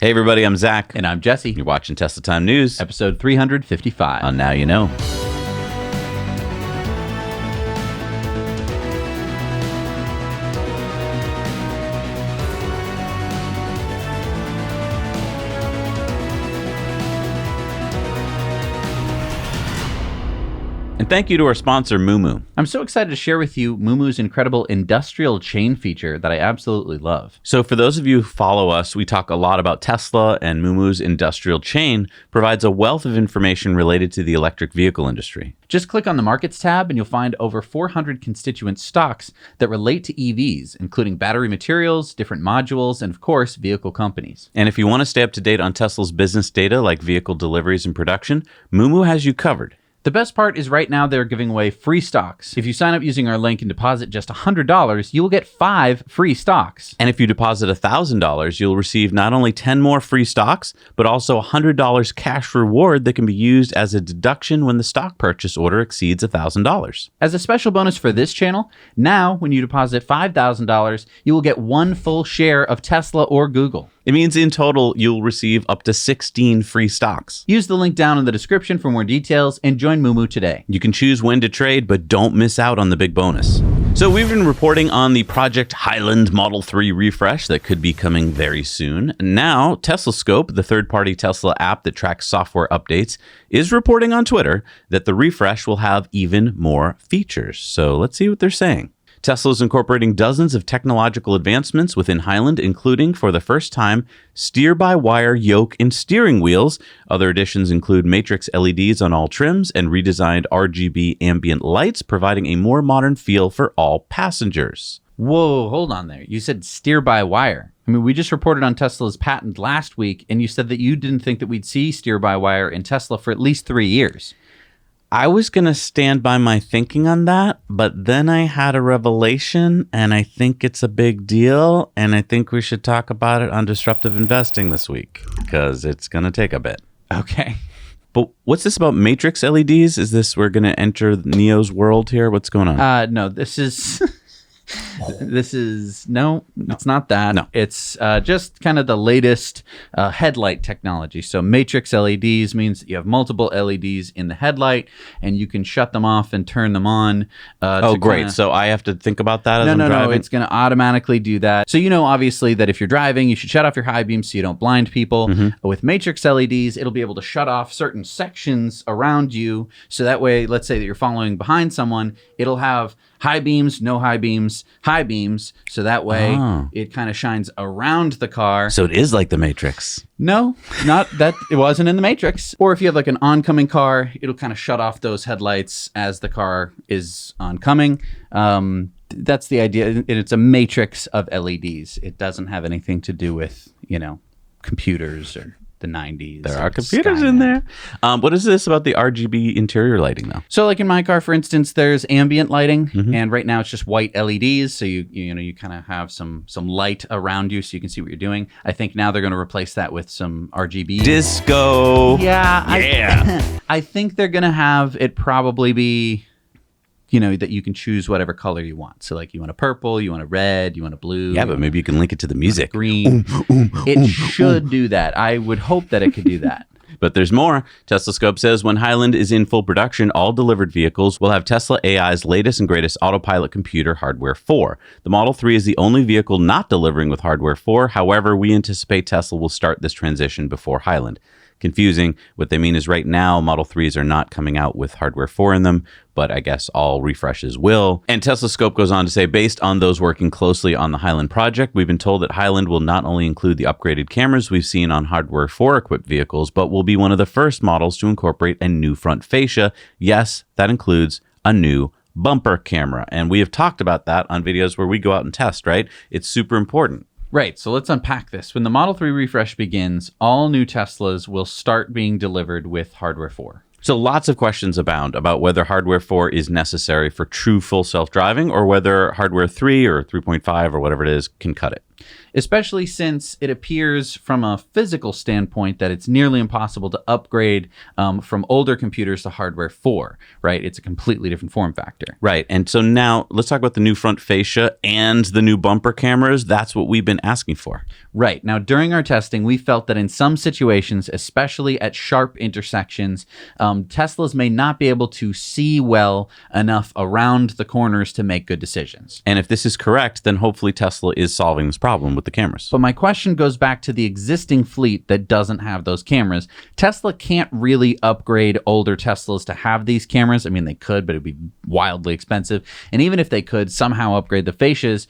Hey everybody, I'm Zach. And I'm Jesse. You're watching Tesla Time News. Episode 355. On Now You Know. And thank you to our sponsor, Moomoo. I'm so excited to share with you Moomoo's incredible industrial chain feature that I absolutely love. So for those of you who follow us, we talk a lot about Tesla, and Moomoo's industrial chain provides a wealth of information related to the electric vehicle industry. Just click on the Markets tab and you'll find over 400 constituent stocks that relate to EVs, including battery materials, different modules, and of course, vehicle companies. And if you want to stay up to date on Tesla's business data like vehicle deliveries and production, Moomoo has you covered. The best part is right now they're giving away free stocks. If you sign up using our link and deposit just $100, you will get 5 free stocks. And if you deposit $1,000, you'll receive not only 10 more free stocks, but also $100 cash reward that can be used as a deduction when the stock purchase order exceeds $1,000. As a special bonus for this channel, now when you deposit $5,000, you will get 1 full share of Tesla or Google. It means in total, you'll receive up to 16 free stocks. Use the link down in the description for more details and join Moomoo today. You can choose when to trade, but don't miss out on the big bonus. So we've been reporting on the Project Highland Model 3 refresh that could be coming very soon. Now, TeslaScope, the third-party Tesla app that tracks software updates, is reporting on Twitter that the refresh will have even more features. So let's see what they're saying. Tesla is incorporating dozens of technological advancements within Highland, including, for the first time, steer-by-wire yoke and steering wheels. Other additions include matrix LEDs on all trims and redesigned RGB ambient lights, providing a more modern feel for all passengers. Whoa, hold on there. You said steer-by-wire. I mean, we just reported on Tesla's patent last week, and you said that you didn't think that we'd see steer-by-wire in Tesla for at least 3 years. I was going to stand by my thinking on that, but then I had a revelation, and I think it's a big deal, and I think we should talk about it on Disruptive Investing this week, because it's going to take a bit. Okay. But what's this about matrix LEDs? Is this we're going to enter Neo's world here? What's going on? No, this is... No, it's not that. No. It's just kind of the latest headlight technology. So matrix LEDs means that you have multiple LEDs in the headlight and you can shut them off and turn them on. Oh, great. So I have to think about that as I'm driving? No, it's going to automatically do that. So you know, obviously, that if you're driving, you should shut off your high beams so you don't blind people. Mm-hmm. With matrix LEDs, it'll be able to shut off certain sections around you. So that way, let's say that you're following behind someone, it'll have high beams, no high beams, high beams. So that way it kind of shines around the car. So it is like the Matrix. No, not that. It wasn't in the Matrix. Or if you have like an oncoming car, it'll kind of shut off those headlights as the car is oncoming. That's the idea. And it's a matrix of LEDs. It doesn't have anything to do with, computers or the 90s. There are computers in there. What is this about the RGB interior lighting, though? So like in my car, for instance, there's ambient lighting, and right now it's just white LEDs. So you kind of have some light around you so you can see what you're doing. I think now they're going to replace that with some RGB. Disco. Yeah. I think they're going to have it probably be... that you can choose whatever color you want. So like you want a purple, you want a red, you want a blue. Yeah, but maybe you can link it to the music. Green. It should do that. I would hope that it could do that. But there's more. TeslaScope says when Highland is in full production, all delivered vehicles will have Tesla AI's latest and greatest autopilot computer, Hardware 4. The Model 3 is the only vehicle not delivering with Hardware 4. However, we anticipate Tesla will start this transition before Highland. Confusing. What they mean is right now, Model 3s are not coming out with Hardware 4 in them, but I guess all refreshes will. And TeslaScope goes on to say, based on those working closely on the Highland project, we've been told that Highland will not only include the upgraded cameras we've seen on Hardware 4 equipped vehicles, but will be one of the first models to incorporate a new front fascia. Yes, that includes a new bumper camera. And we have talked about that on videos where we go out and test, right? It's super important. Right, so let's unpack this. When the Model 3 refresh begins, all new Teslas will start being delivered with Hardware 4. So lots of questions abound about whether Hardware 4 is necessary for true full self-driving or whether Hardware 3 or 3.5 or whatever it is can cut it. especially since it appears from a physical standpoint that it's nearly impossible to upgrade from older computers to hardware 4, right? It's a completely different form factor. Right. And so now let's talk about the new front fascia and the new bumper cameras. That's what we've been asking for. Right. Now, during our testing, we felt that in some situations, especially at sharp intersections, Teslas may not be able to see well enough around the corners to make good decisions. And if this is correct, then hopefully Tesla is solving this problem with the cameras. But my question goes back to the existing fleet that doesn't have those cameras. Tesla can't really upgrade older Teslas to have these cameras. I mean, they could, but it'd be wildly expensive. And even if they could somehow upgrade the fascias,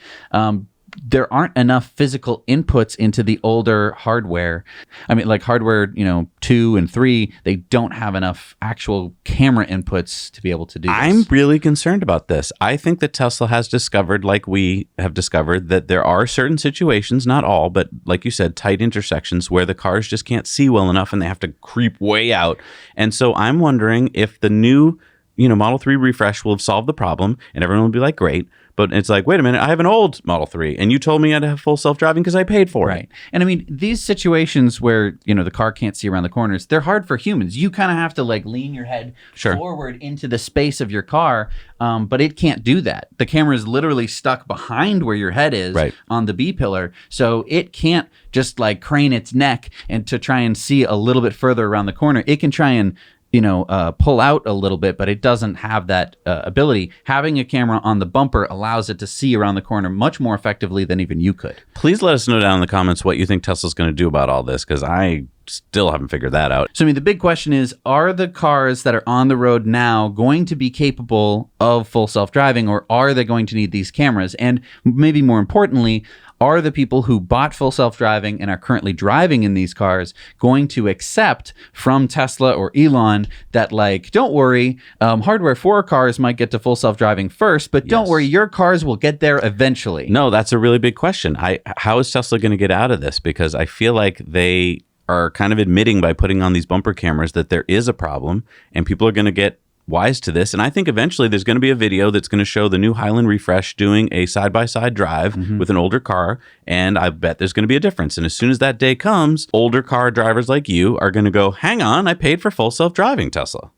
there aren't enough physical inputs into the older hardware. I mean, like hardware, 2 and 3, they don't have enough actual camera inputs to be able to do this. I'm really concerned about this. I think that Tesla has discovered, like we have discovered, that there are certain situations, not all, but like you said, tight intersections where the cars just can't see well enough and they have to creep way out. And so I'm wondering if the new Model 3 refresh will have solved the problem and everyone will be like, great. But it's like, wait a minute, I have an old Model 3 and you told me I had to have full self-driving because I paid for it. Right. And I mean, these situations where, the car can't see around the corners, they're hard for humans. You kind of have to lean your head forward into the space of your car, but it can't do that. The camera is literally stuck behind where your head is on the B-pillar. So it can't just crane its neck and to try and see a little bit further around the corner. It can try and pull out a little bit, but it doesn't have that ability. Having a camera on the bumper allows it to see around the corner much more effectively than even you could. Please let us know down in the comments what you think Tesla's going to do about all this, because I still haven't figured that out. So, the big question is, are the cars that are on the road now going to be capable of full self-driving, or are they going to need these cameras? And maybe more importantly, are the people who bought full self-driving and are currently driving in these cars going to accept from Tesla or Elon that, don't worry, hardware 4 cars might get to full self-driving first, but don't worry, your cars will get there eventually? No, that's a really big question. How is Tesla going to get out of this? Because I feel like they are kind of admitting by putting on these bumper cameras that there is a problem and people are going to get wise to this. And I think eventually there's going to be a video that's going to show the new Highland refresh doing a side-by-side drive with an older car. And I bet there's going to be a difference. And as soon as that day comes, older car drivers like you are going to go, hang on, I paid for full self-driving, Tesla.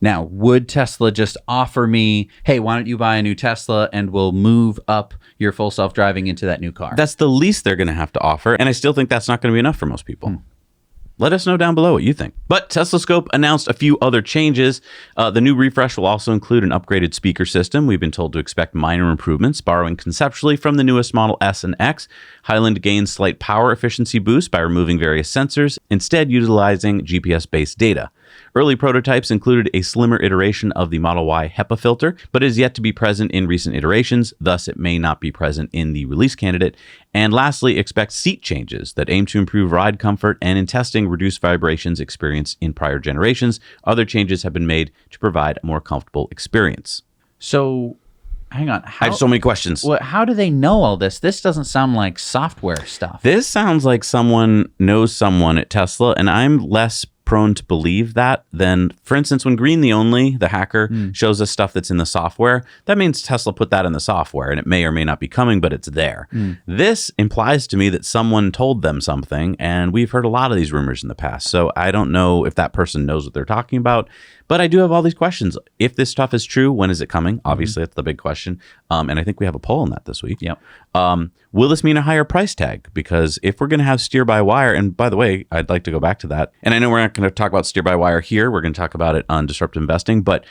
Now, would Tesla just offer me, hey, why don't you buy a new Tesla and we'll move up your full self-driving into that new car? That's the least they're going to have to offer. And I still think that's not going to be enough for most people. Let us know down below what you think. But Tesla Scope announced a few other changes. The new refresh will also include an upgraded speaker system. We've been told to expect minor improvements, borrowing conceptually from the newest Model S and X. Highland gains slight power efficiency boost by removing various sensors, instead utilizing GPS-based data. Early prototypes included a slimmer iteration of the Model Y HEPA filter, but is yet to be present in recent iterations, thus it may not be present in the release candidate. And lastly, expect seat changes that aim to improve ride comfort and in testing reduce vibrations experienced in prior generations. Other changes have been made to provide a more comfortable experience. So, hang on. I have so many questions. How do they know all this? This doesn't sound like software stuff. This sounds like someone knows someone at Tesla, and I'm less prone to believe that than, for instance, when Green the Only, the hacker, shows us stuff that's in the software, that means Tesla put that in the software and it may or may not be coming, but it's there. This implies to me that someone told them something, and we've heard a lot of these rumors in the past. So I don't know if that person knows what they're talking about, but I do have all these questions. If this stuff is true, when is it coming? Obviously, that's the big question. And I think we have a poll on that this week. Yep. Will this mean a higher price tag? Because if we're going to have steer-by-wire, and by the way, I'd like to go back to that. And I know we're not going to talk about steer-by-wire here. We're going to talk about it on Disruptive Investing. But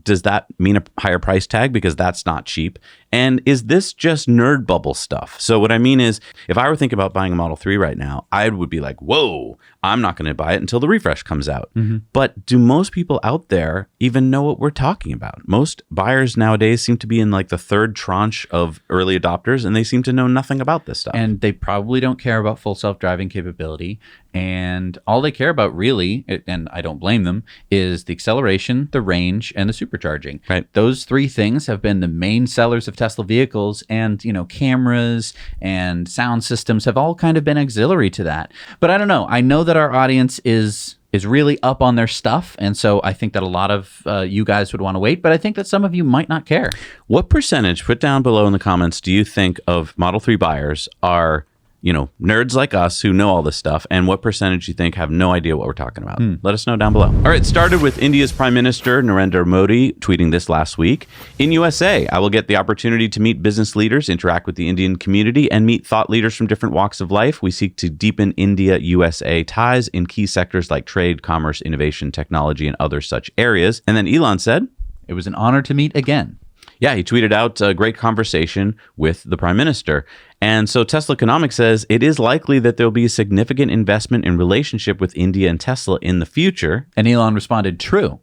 does that mean a higher price tag? Because that's not cheap. And is this just nerd bubble stuff? So what I mean is, if I were thinking about buying a Model 3 right now, I would be like, whoa, I'm not going to buy it until the refresh comes out. But do most people out there even know what we're talking about? Most buyers nowadays seem to be in the third tranche of early adopters, and they seem to know nothing about this stuff. And they probably don't care about full self-driving capability. And all they care about really, and I don't blame them, is the acceleration, the range, and the supercharging. Right. Those three things have been the main sellers of Tesla vehicles, and cameras and sound systems have all kind of been auxiliary to that. But I don't know. I know that our audience is really up on their stuff, and so I think that a lot of you guys would want to wait, but I think that some of you might not care. What percentage, put down below in the comments, do you think of Model 3 buyers are nerds like us who know all this stuff, and what percentage you think have no idea what we're talking about. Let us know down below. All right, it started with India's Prime Minister Narendra Modi tweeting this last week. In USA, I will get the opportunity to meet business leaders, interact with the Indian community, and meet thought leaders from different walks of life. We seek to deepen India-USA ties in key sectors like trade, commerce, innovation, technology, and other such areas. And then Elon said, "It was an honor to meet again." Yeah, he tweeted out a great conversation with the prime minister. And so Tesla Economics says it is likely that there will be a significant investment in relationship with India and Tesla in the future. And Elon responded, "True."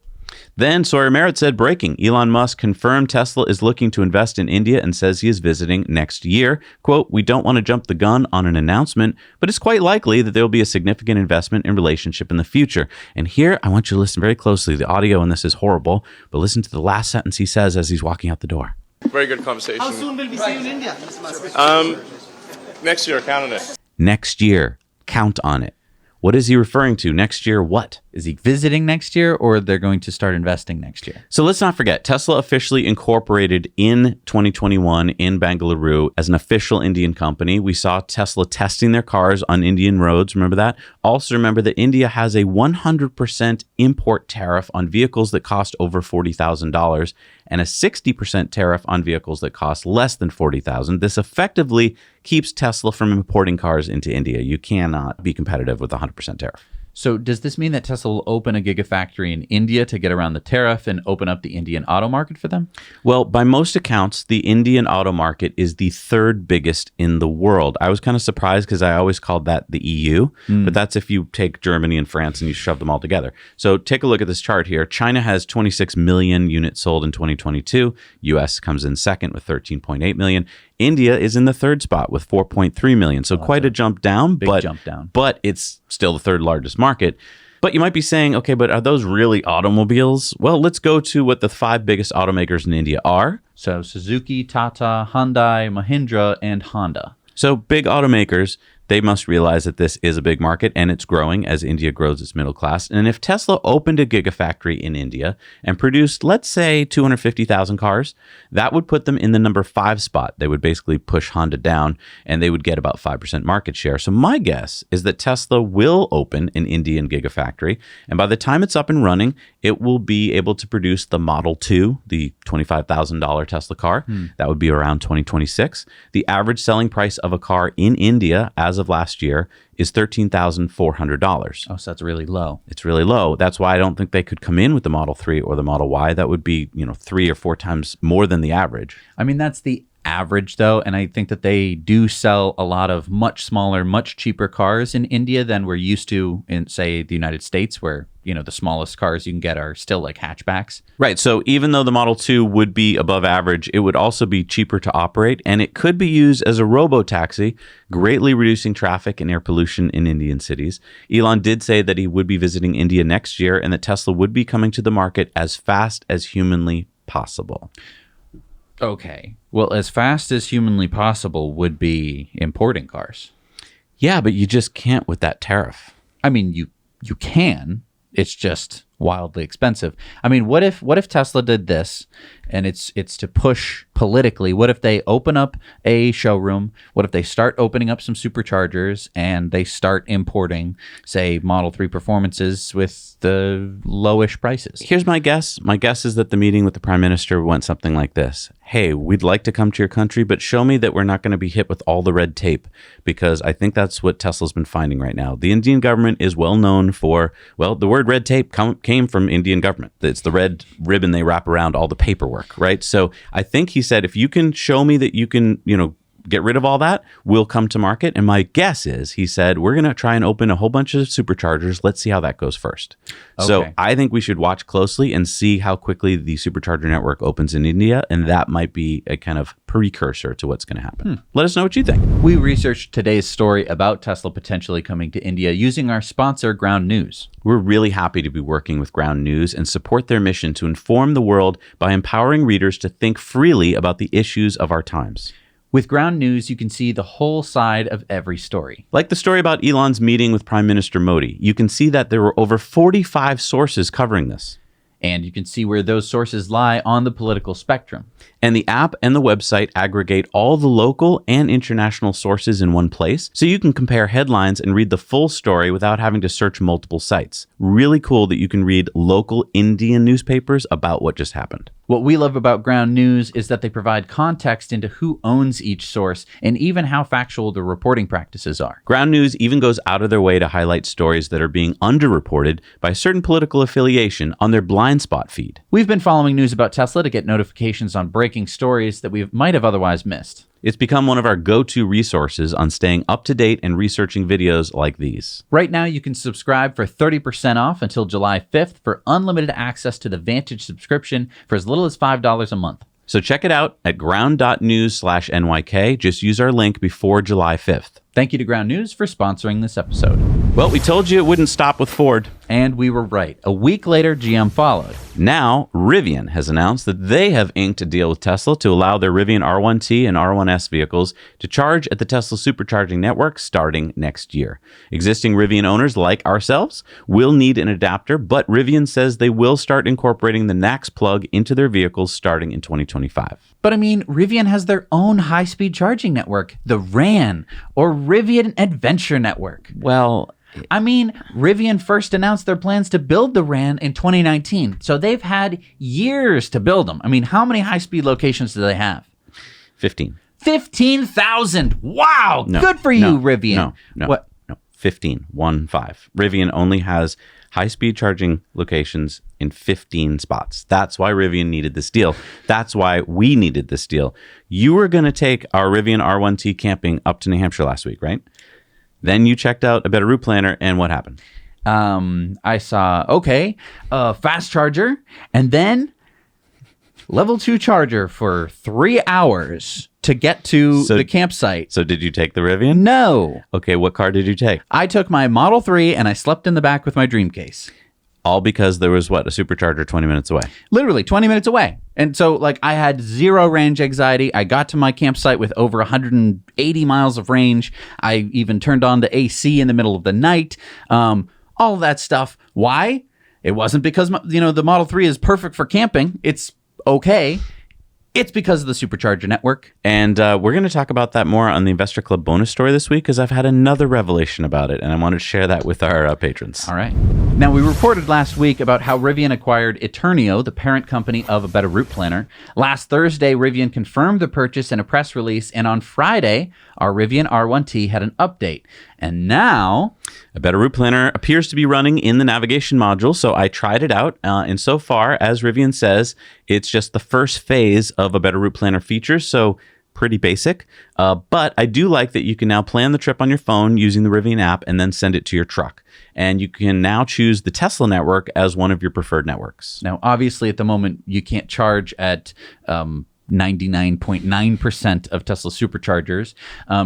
Then Sawyer Merritt said, breaking, Elon Musk confirmed Tesla is looking to invest in India and says he is visiting next year. Quote, "We don't want to jump the gun on an announcement, but it's quite likely that there will be a significant investment in relationship in the future." And here, I want you to listen very closely. The audio in this is horrible, but listen to the last sentence he says as he's walking out the door. Very good conversation. How soon will we see you in India, Mr. Musk? Next year, count on it. Next year, count on it. What is he referring to? Next year, what? Is he visiting next year, or they're going to start investing next year? So let's not forget, Tesla officially incorporated in 2021 in Bengaluru as an official Indian company. We saw Tesla testing their cars on Indian roads. Remember that? Also remember that India has a 100% import tariff on vehicles that cost over $40,000 and a 60% tariff on vehicles that cost less than $40,000. This effectively keeps Tesla from importing cars into India. You cannot be competitive with a 100% tariff. So does this mean that Tesla will open a gigafactory in India to get around the tariff and open up the Indian auto market for them? Well, by most accounts, the Indian auto market is the third biggest in the world. I was kind of surprised because I always called that the EU, but that's if you take Germany and France and you shove them all together. So take a look at this chart here. China has 26 million units sold in 2022. US comes in second with 13.8 million. India is in the third spot with 4.3 million. So quite a jump down, but it's still the third largest market. But you might be saying, okay, but are those really automobiles? Well, let's go to what the 5 biggest automakers in India are. So Suzuki, Tata, Hyundai, Mahindra, and Honda. So big automakers, they must realize that this is a big market and it's growing as India grows its middle class. And if Tesla opened a gigafactory in India and produced, let's say, 250,000 cars, that would put them in the number 5 spot. They would basically push Honda down and they would get about 5% market share. So my guess is that Tesla will open an Indian gigafactory. And by the time it's up and running, it will be able to produce the Model 2, the $25,000 Tesla car. That would be around 2026. The average selling price of a car in India as of last year is $13,400. Oh, so that's really low. It's really low. That's why I don't think they could come in with the Model 3 or the Model Y. That would be, 3 or 4 times more than the average. I mean, that's the average, though, and I think that they do sell a lot of much smaller, much cheaper cars in India than we're used to in, say, the United States, where the smallest cars you can get are still like hatchbacks. Right. So even though the Model 2 would be above average, it would also be cheaper to operate, and it could be used as a robo-taxi, greatly reducing traffic and air pollution in Indian cities. Elon did say that he would be visiting India next year and that Tesla would be coming to the market as fast as humanly possible. Okay. Well, as fast as humanly possible would be importing cars. Yeah, but you just can't with that tariff. I mean, you can. It's just wildly expensive. I mean, what if Tesla did this, and it's to push politically? What if they open up a showroom? What if they start opening up some superchargers and they start importing, say, Model 3 performances with the lowish prices? Here's my guess. My guess is that the meeting with the prime minister went something like this. Hey, we'd like to come to your country, but show me that we're not going to be hit with all the red tape, because I think that's what Tesla's been finding right now. The Indian government is well known for, well, the word red tape came from Indian government. It's the red ribbon they wrap around all the paperwork, right? So I think he said, if you can show me that you can, get rid of all that, we'll come to market. And my guess is, he said, we're going to try and open a whole bunch of superchargers. Let's see how that goes first. Okay. So I think we should watch closely and see how quickly the supercharger network opens in India. And that might be a kind of precursor to what's going to happen. Let us know what you think. We researched today's story about Tesla potentially coming to India using our sponsor, Ground News. We're really happy to be working with Ground News and support their mission to inform the world by empowering readers to think freely about the issues of our times. With Ground News, you can see the whole side of every story. Like the story about Elon's meeting with Prime Minister Modi. You can see that there were over 45 sources covering this. And you can see where those sources lie on the political spectrum. And the app and the website aggregate all the local and international sources in one place, so you can compare headlines and read the full story without having to search multiple sites. Really cool that you can read local Indian newspapers about what just happened. What we love about Ground News is that they provide context into who owns each source and even how factual the reporting practices are. Ground News even goes out of their way to highlight stories that are being underreported by certain political affiliation on their blind spot feed. We've been following news about Tesla to get notifications on breaking stories that we might have otherwise missed. It's become one of our go-to resources on staying up to date and researching videos like these. Right now, you can subscribe for 30% off until July 5th for unlimited access to the Vantage subscription for as little as $5 a month. So check it out at ground.news/NYK. Just use our link before July 5th. Thank you to Ground News for sponsoring this episode. Well, we told you it wouldn't stop with Ford. And we were right. A week later, GM followed. Now, Rivian has announced that they have inked a deal with Tesla to allow their Rivian R1T and R1S vehicles to charge at the Tesla Supercharging network starting next year. Existing Rivian owners like ourselves will need an adapter, but Rivian says they will start incorporating the NACS plug into their vehicles starting in 2025. But I mean, Rivian has their own high-speed charging network, the RAN, or Rivian Adventure Network. Well, I mean, Rivian first announced their plans to build the RAN in 2019, so they've had years to build them. I mean, how many high-speed locations do they have? 15. 15,000! Wow! No, Good for you, Rivian. No. What? 15. 1-5. Rivian only has high-speed charging locations in 15 spots. That's why Rivian needed this deal. That's why we needed this deal. You were going to take our Rivian R1T camping up to New Hampshire last week, right? Then you checked out a better route planner, and what happened? I saw, fast charger, and then level 2 charger for 3 hours to get to the campsite. So did you take the Rivian? No. Okay, what car did you take? I took my Model 3 and I slept in the back with my dream case. All because there was, a supercharger 20 minutes away? Literally 20 minutes away. And so, I had zero range anxiety. I got to my campsite with over 180 miles of range. I even turned on the AC in the middle of the night. All of that stuff. Why? It wasn't because, the Model 3 is perfect for camping. It's okay. It's because of the Supercharger network. And we're going to talk about that more on the Investor Club bonus story this week because I've had another revelation about it, and I wanted to share that with our patrons. All right. Now, we reported last week about how Rivian acquired Eternio, the parent company of A Better Route Planner. Last Thursday, Rivian confirmed the purchase in a press release, and on Friday, our Rivian R1T had an update. And now, A Better Route Planner appears to be running in the navigation module, so I tried it out. And so far, as Rivian says, it's just the first phase of A Better Route Planner features, so pretty basic. But I do like that you can now plan the trip on your phone using the Rivian app and then send it to your truck. And you can now choose the Tesla network as one of your preferred networks. Now, obviously, at the moment, you can't charge at 99.9% of Tesla superchargers,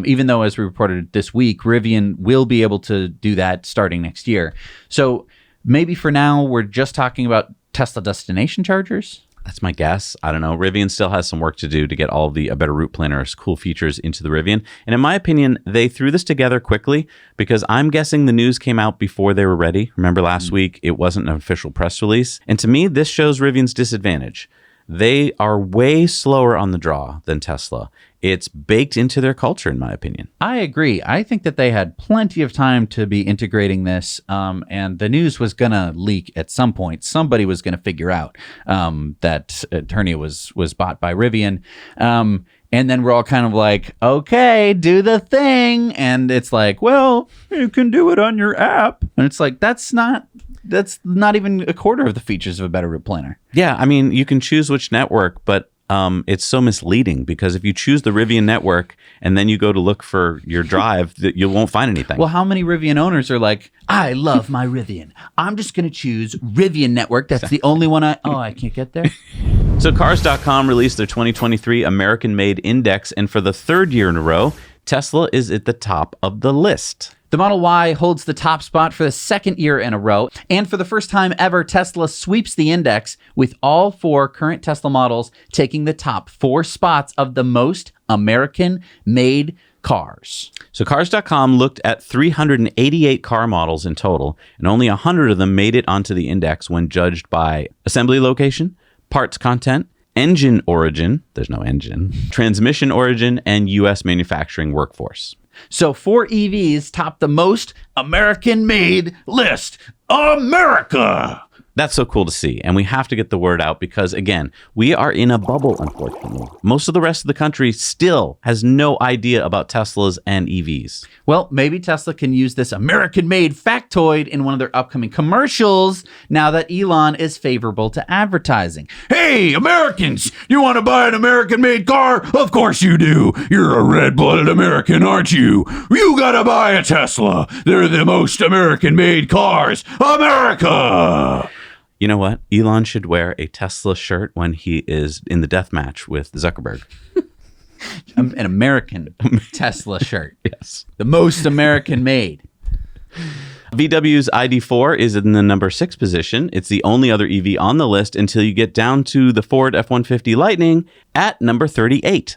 even though, as we reported this week, Rivian will be able to do that starting next year. So maybe for now, we're just talking about Tesla destination chargers. That's my guess. I don't know. Rivian still has some work to do to get all of the A Better Route Planner's cool features into the Rivian. And in my opinion, they threw this together quickly because I'm guessing the news came out before they were ready. Remember last week, it wasn't an official press release. And to me, this shows Rivian's disadvantage. They are way slower on the draw than Tesla. It's baked into their culture, in my opinion. I agree. I think that they had plenty of time to be integrating this, and the news was going to leak at some point. Somebody was going to figure out that Eternio was bought by Rivian. And then we're all kind of like, okay, do the thing. And it's like, well, you can do it on your app. And it's like, that's not even a quarter of the features of A Better Route Planner. Yeah, I mean, you can choose which network, but it's so misleading because if you choose the Rivian network and then you go to look for your drive, you won't find anything. Well, how many Rivian owners are like, I love my Rivian. I'm just going to choose Rivian network. That's the only one I can't get there. So Cars.com released their 2023 American-Made Index, and for the third year in a row, Tesla is at the top of the list. The Model Y holds the top spot for the second year in a row, and for the first time ever, Tesla sweeps the index, with all 4 current Tesla models taking the top 4 spots of the most American-made cars. So Cars.com looked at 388 car models in total, and only 100 of them made it onto the index when judged by assembly location, parts content, engine origin, there's no engine, transmission origin, and U.S. manufacturing workforce. So 4 EVs top the most American-made list. America! That's so cool to see, and we have to get the word out because, again, we are in a bubble, unfortunately. Most of the rest of the country still has no idea about Teslas and EVs. Well, maybe Tesla can use this American-made factoid in one of their upcoming commercials now that Elon is favorable to advertising. Hey, Americans! You want to buy an American-made car? Of course you do! You're a red-blooded American, aren't you? You gotta buy a Tesla! They're the most American-made cars! America! You know what? Elon should wear a Tesla shirt when he is in the death match with Zuckerberg. An American Tesla shirt. Yes. The most American made. VW's ID4 is in the number 6 position. It's the only other EV on the list until you get down to the Ford F-150 Lightning at number 38.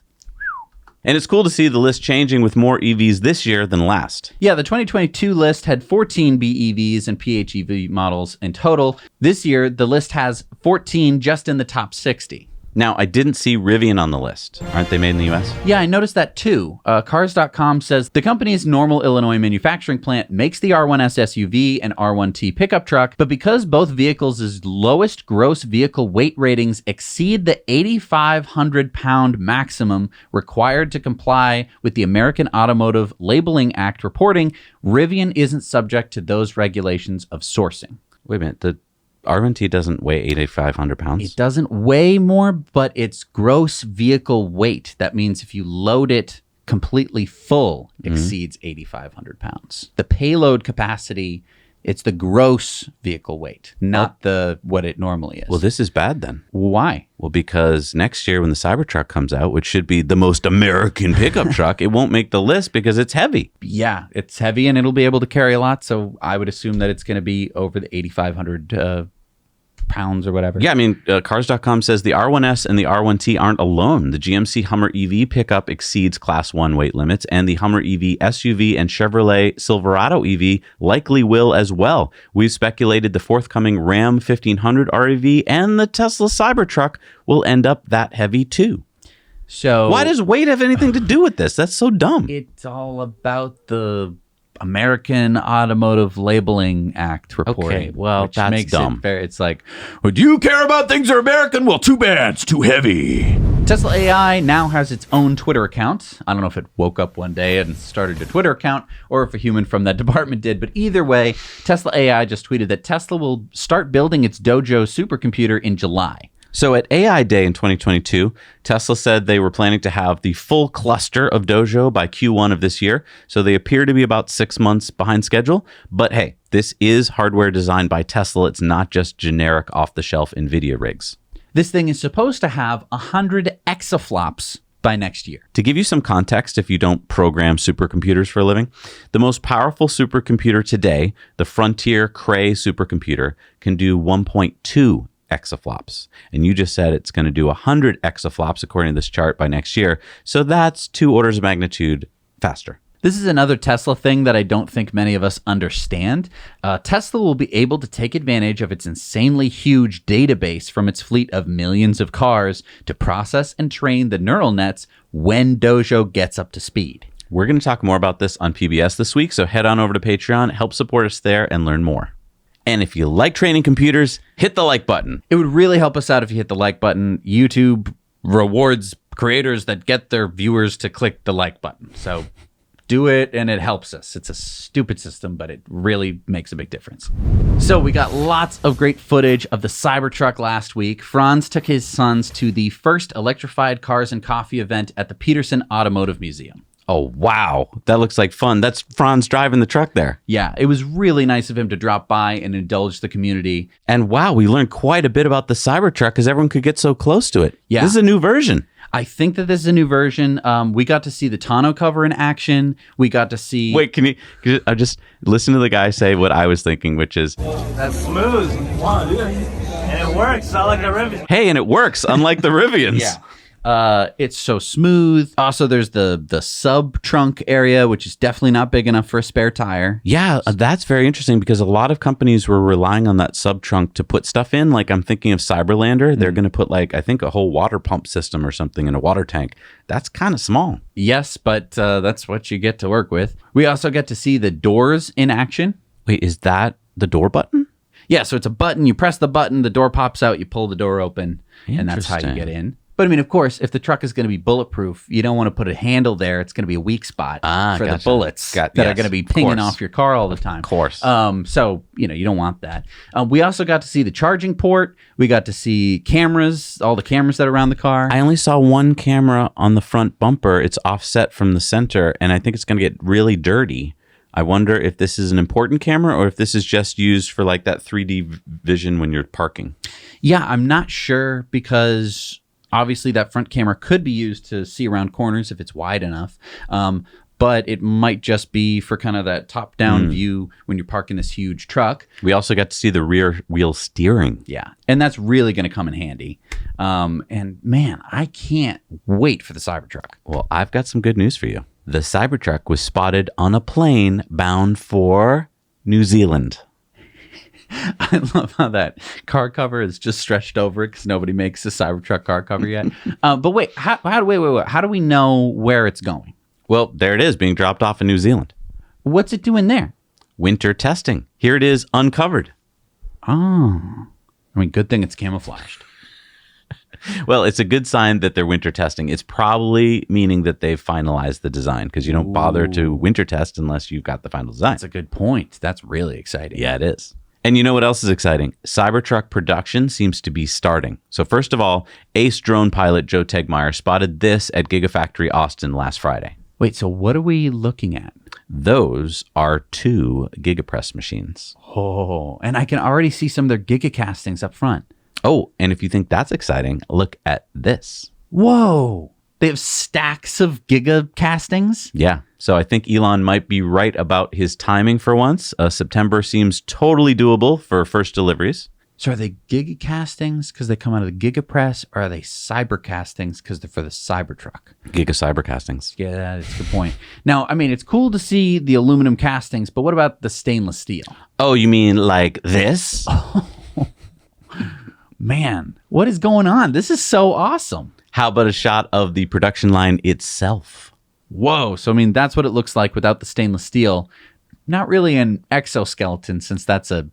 And it's cool to see the list changing with more EVs this year than last. Yeah, the 2022 list had 14 BEVs and PHEV models in total. This year, the list has 14 just in the top 60. Now, I didn't see Rivian on the list. Aren't they made in the U.S.? Yeah, I noticed that too. Cars.com says the company's Normal, Illinois manufacturing plant makes the R1S SUV and R1T pickup truck, but because both vehicles' lowest gross vehicle weight ratings exceed the 8,500 pound maximum required to comply with the American Automotive Labeling Act reporting, Rivian isn't subject to those regulations of sourcing. Wait a minute. The R1T doesn't weigh 8,500 pounds? It doesn't weigh more, but it's gross vehicle weight. That means if you load it completely full, exceeds 8,500 pounds. The payload capacity, it's the gross vehicle weight, not what it normally is. Well, this is bad then. Why? Well, because next year when the Cybertruck comes out, which should be the most American pickup truck, it won't make the list because it's heavy. Yeah, it's heavy and it'll be able to carry a lot. So I would assume that it's going to be over the 8,500 pounds or whatever. Yeah, I mean, Cars.com says the R1S and the R1T aren't alone. The GMC Hummer EV pickup exceeds Class 1 weight limits, and the Hummer EV SUV and Chevrolet Silverado EV likely will as well. We've speculated the forthcoming Ram 1500 REV and the Tesla Cybertruck will end up that heavy too. So why does weight have anything to do with this? That's so dumb. It's all about the American Automotive Labeling Act reporting. Okay, well, which that's makes dumb. It's like, well, do you care about things that are American? Well, too bad. It's too heavy. Tesla AI now has its own Twitter account. I don't know if it woke up one day and started a Twitter account or if a human from that department did, but either way, Tesla AI just tweeted that Tesla will start building its DOJO supercomputer in July. So at AI Day in 2022, Tesla said they were planning to have the full cluster of DOJO by Q1 of this year. So they appear to be about 6 months behind schedule. But hey, this is hardware designed by Tesla. It's not just generic off-the-shelf NVIDIA rigs. This thing is supposed to have 100 exaflops by next year. To give you some context, if you don't program supercomputers for a living, the most powerful supercomputer today, the Frontier Cray supercomputer, can do 1.2 exaflops. And you just said it's going to do 100 exaflops according to this chart by next year. So that's 2 orders of magnitude faster. This is another Tesla thing that I don't think many of us understand. Tesla will be able to take advantage of its insanely huge database from its fleet of millions of cars to process and train the neural nets when DOJO gets up to speed. We're going to talk more about this on PBS this week, so head on over to Patreon, help support us there, and learn more. And if you like training computers, hit the like button. It would really help us out if you hit the like button. YouTube rewards creators that get their viewers to click the like button. So do it and it helps us. It's a stupid system, but it really makes a big difference. So we got lots of great footage of the Cybertruck last week. Franz took his sons to the first electrified cars and coffee event at the Peterson Automotive Museum. Oh, wow. That looks like fun. That's Franz driving the truck there. Yeah, it was really nice of him to drop by and indulge the community. And wow, we learned quite a bit about the Cybertruck because everyone could get so close to it. Yeah. This is a new version. I think that this is a new version. We got to see the tonneau cover in action. We got to see... Wait, can you just listen to the guy say what I was thinking, which is... That's smooth. Wow, dude. And it works. I like the Rivian. Hey, and it works, unlike the Rivians. Yeah. It's so smooth. Also, there's the sub trunk area, which is definitely not big enough for a spare tire. Yeah, that's very interesting because a lot of companies were relying on that sub trunk to put stuff in. Like I'm thinking of Cyberlander. They're going to put like, I think a whole water pump system or something in a water tank. That's kind of small. Yes, but that's what you get to work with. We also get to see the doors in action. Wait, is that the door button? Yeah, so it's a button. You press the button, the door pops out, you pull the door open, and that's how you get in. But I mean, of course, if the truck is going to be bulletproof, you don't want to put a handle there. It's going to be a weak spot for the bullets that are going to be pinging off your car all the time. Of course. So, you don't want that. We also got to see the charging port. We got to see cameras, all the cameras that are around the car. I only saw one camera on the front bumper. It's offset from the center, and I think it's going to get really dirty. I wonder if this is an important camera or if this is just used for like that 3D vision when you're parking. Yeah, I'm not sure because obviously that front camera could be used to see around corners if it's wide enough. But it might just be for kind of that top-down view when you're parking this huge truck. We also got to see the rear wheel steering. Yeah, and that's really going to come in handy. And man, I can't wait for the Cybertruck. Well, I've got some good news for you. The Cybertruck was spotted on a plane bound for New Zealand. I love how that car cover is just stretched over it because nobody makes a Cybertruck car cover yet. But wait, how do we know where it's going? Well, there it is, being dropped off in New Zealand. What's it doing there? Winter testing. Here it is, uncovered. Oh. I mean, good thing it's camouflaged. Well, it's a good sign that they're winter testing. It's probably meaning that they've finalized the design because you don't bother to winter test unless you've got the final design. That's a good point. That's really exciting. Yeah, it is. And you know what else is exciting? Cybertruck production seems to be starting. So first of all, ace drone pilot Joe Tegmeyer spotted this at Gigafactory Austin last Friday. Wait, so what are we looking at? Those are 2 Gigapress machines. Oh, and I can already see some of their gigacastings up front. Oh, and if you think that's exciting, look at this. Whoa. They have stacks of gigacastings? Yeah. So I think Elon might be right about his timing for once. September seems totally doable for first deliveries. So are they gigacastings because they come out of the Gigapress, or are they cybercastings because they're for the Cybertruck? Giga cybercastings. Yeah, that's a good point. Now, I mean, it's cool to see the aluminum castings, but what about the stainless steel? Oh, you mean like this? Man, what is going on? This is so awesome. How about a shot of the production line itself? Whoa. So, I mean, that's what it looks like without the stainless steel. Not really an exoskeleton since that's a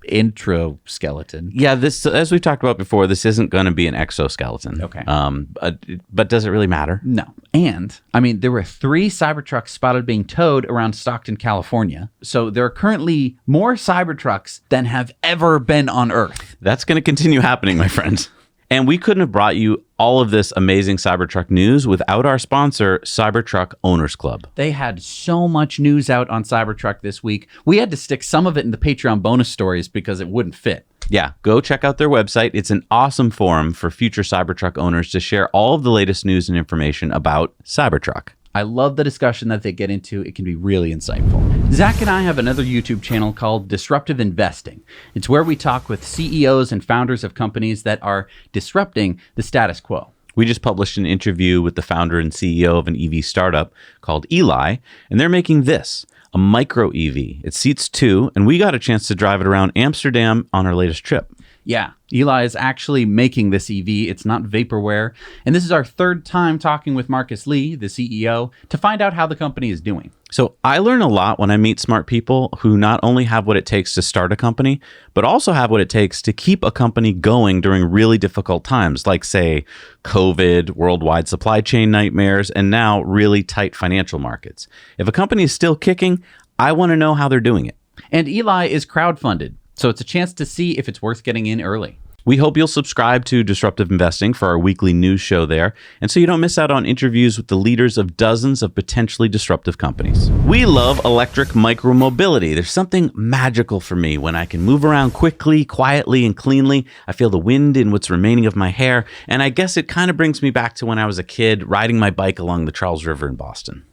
intro skeleton. Yeah, this, as we talked about before, this isn't going to be an exoskeleton. Okay. But does it really matter? No. And, I mean, there were 3 Cybertrucks spotted being towed around Stockton, California. So there are currently more Cybertrucks than have ever been on Earth. That's going to continue happening, my friends. And we couldn't have brought you all of this amazing Cybertruck news without our sponsor, Cybertruck Owners Club. They had so much news out on Cybertruck this week. We had to stick some of it in the Patreon bonus stories because it wouldn't fit. Yeah, go check out their website. It's an awesome forum for future Cybertruck owners to share all of the latest news and information about Cybertruck. I love the discussion that they get into. It can be really insightful. Zach and I have another YouTube channel called Disruptive Investing. It's where we talk with CEOs and founders of companies that are disrupting the status quo. We just published an interview with the founder and CEO of an EV startup called Eli, and they're making this, a micro EV. It seats 2, and we got a chance to drive it around Amsterdam on our latest trip. Yeah, Eli is actually making this EV. It's not vaporware. And this is our 3rd time talking with Marcus Lee, the CEO, to find out how the company is doing. So I learn a lot when I meet smart people who not only have what it takes to start a company, but also have what it takes to keep a company going during really difficult times, like, say, COVID, worldwide supply chain nightmares, and now really tight financial markets. If a company is still kicking, I want to know how they're doing it. And Eli is crowdfunded, so it's a chance to see if it's worth getting in early. We hope you'll subscribe to Disruptive Investing for our weekly news show there, and so you don't miss out on interviews with the leaders of dozens of potentially disruptive companies. We love electric micromobility. There's something magical for me when I can move around quickly, quietly, and cleanly. I feel the wind in what's remaining of my hair, and I guess it kind of brings me back to when I was a kid riding my bike along the Charles River in Boston.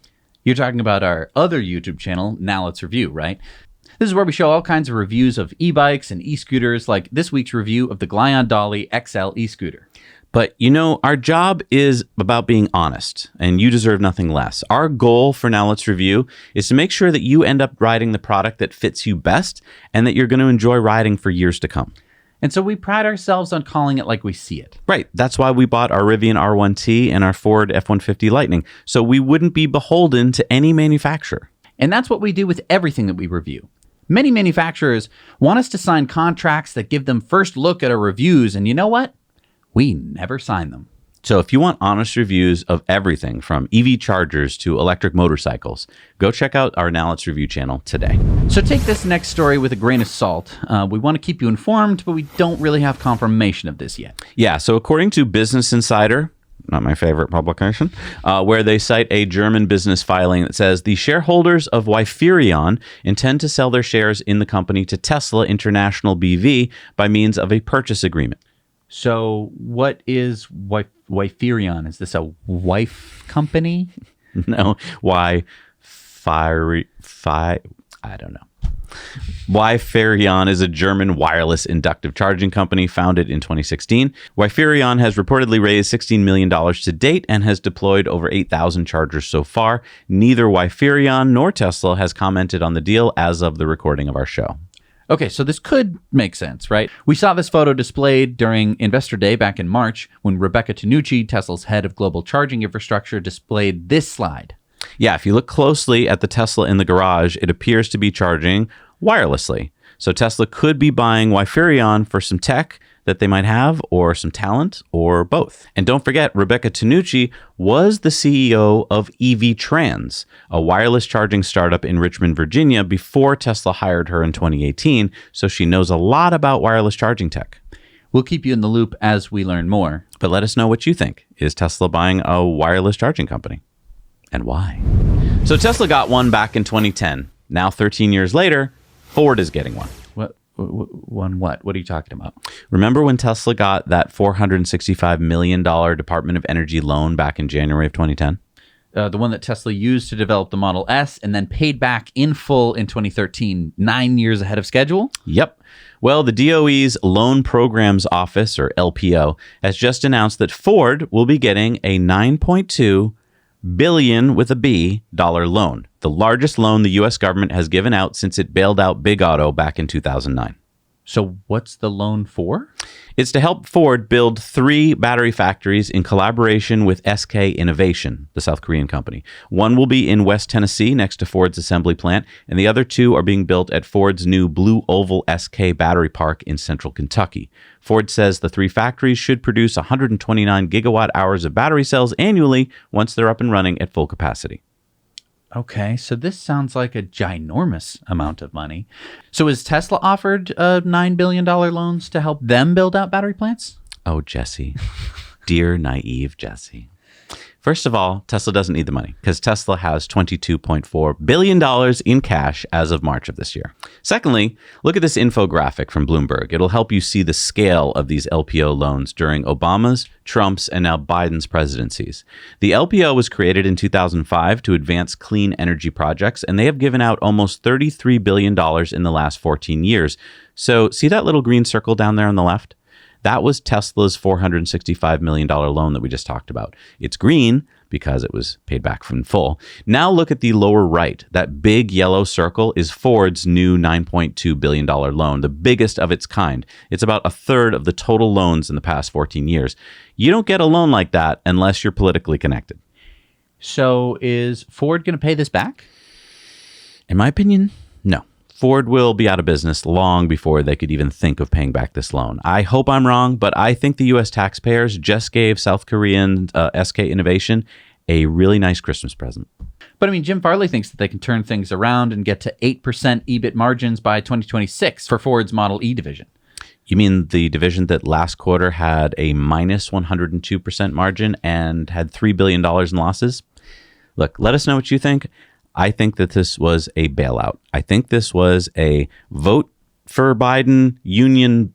You're talking about our other YouTube channel, Now Let's Review, right? This is where we show all kinds of reviews of e-bikes and e-scooters, like this week's review of the Glion DollyXL e-scooter. But our job is about being honest, and you deserve nothing less. Our goal for Now Let's Review is to make sure that you end up riding the product that fits you best and that you're going to enjoy riding for years to come. And so we pride ourselves on calling it like we see it. Right. That's why we bought our Rivian R1T and our Ford F-150 Lightning, so we wouldn't be beholden to any manufacturer. And that's what we do with everything that we review. Many manufacturers want us to sign contracts that give them first look at our reviews, and you know what? We never sign them. So if you want honest reviews of everything from EV chargers to electric motorcycles, go check out our Now Let's Review channel today. So take this next story with a grain of salt. We want to keep you informed, but we don't really have confirmation of this yet. Yeah, so according to Business Insider, not my favorite publication, where they cite a German business filing that says the shareholders of Wiferion intend to sell their shares in the company to Tesla International BV by means of a purchase agreement. So what is Wiferion? Is this a wife company? No, I don't know. Wiferion is a German wireless inductive charging company founded in 2016. Wiferion has reportedly raised $16 million to date and has deployed over 8,000 chargers so far. Neither Wiferion nor Tesla has commented on the deal as of the recording of our show. Okay, so this could make sense, right? We saw this photo displayed during Investor Day back in March when Rebecca Tanucci, Tesla's head of global charging infrastructure, displayed this slide. Yeah, if you look closely at the Tesla in the garage, it appears to be charging wirelessly. So Tesla could be buying Wiferion for some tech that they might have, or some talent, or both. And don't forget, Rebecca Tanucci was the CEO of EV Trans, a wireless charging startup in Richmond, Virginia, before Tesla hired her in 2018, so she knows a lot about wireless charging tech. We'll keep you in the loop as we learn more. But let us know what you think. Is Tesla buying a wireless charging company? And why? So Tesla got one back in 2010. Now, 13 years later, Ford is getting one. One what? What are you talking about? Remember when Tesla got that $465 million Department of Energy loan back in January of 2010? The one that Tesla used to develop the Model S and then paid back in full in 2013, 9 years ahead of schedule? Yep. Well, the DOE's Loan Programs Office, or LPO, has just announced that Ford will be getting a $9.2 billion with a B dollar loan, the largest loan the U.S. government has given out since it bailed out Big Auto back in 2009. So what's the loan for? It's to help Ford build 3 battery factories in collaboration with SK Innovation, the South Korean company. One will be in West Tennessee next to Ford's assembly plant, and the other 2 are being built at Ford's new Blue Oval SK battery park in central Kentucky. Ford says the 3 factories should produce 129 gigawatt hours of battery cells annually once they're up and running at full capacity. Okay, so this sounds like a ginormous amount of money. So is Tesla offered $9 billion loans to help them build out battery plants? Oh, Jesse. Dear naive Jesse. First of all, Tesla doesn't need the money because Tesla has $22.4 billion in cash as of March of this year. Secondly, look at this infographic from Bloomberg. It'll help you see the scale of these LPO loans during Obama's, Trump's, and now Biden's presidencies. The LPO was created in 2005 to advance clean energy projects, and they have given out almost $33 billion in the last 14 years. So see that little green circle down there on the left? That was Tesla's $465 million loan that we just talked about. It's green because it was paid back from full. Now look at the lower right. That big yellow circle is Ford's new $9.2 billion loan, the biggest of its kind. It's about a third of the total loans in the past 14 years. You don't get a loan like that unless you're politically connected. So is Ford going to pay this back? In my opinion, no. Ford will be out of business long before they could even think of paying back this loan. I hope I'm wrong, but I think the U.S. taxpayers just gave South Korean SK Innovation a really nice Christmas present. But I mean, Jim Farley thinks that they can turn things around and get to 8% EBIT margins by 2026 for Ford's Model E division. You mean the division that last quarter had a minus 102% margin and had $3 billion in losses? Look, let us know what you think. I think that this was a bailout. I think this was a vote for Biden union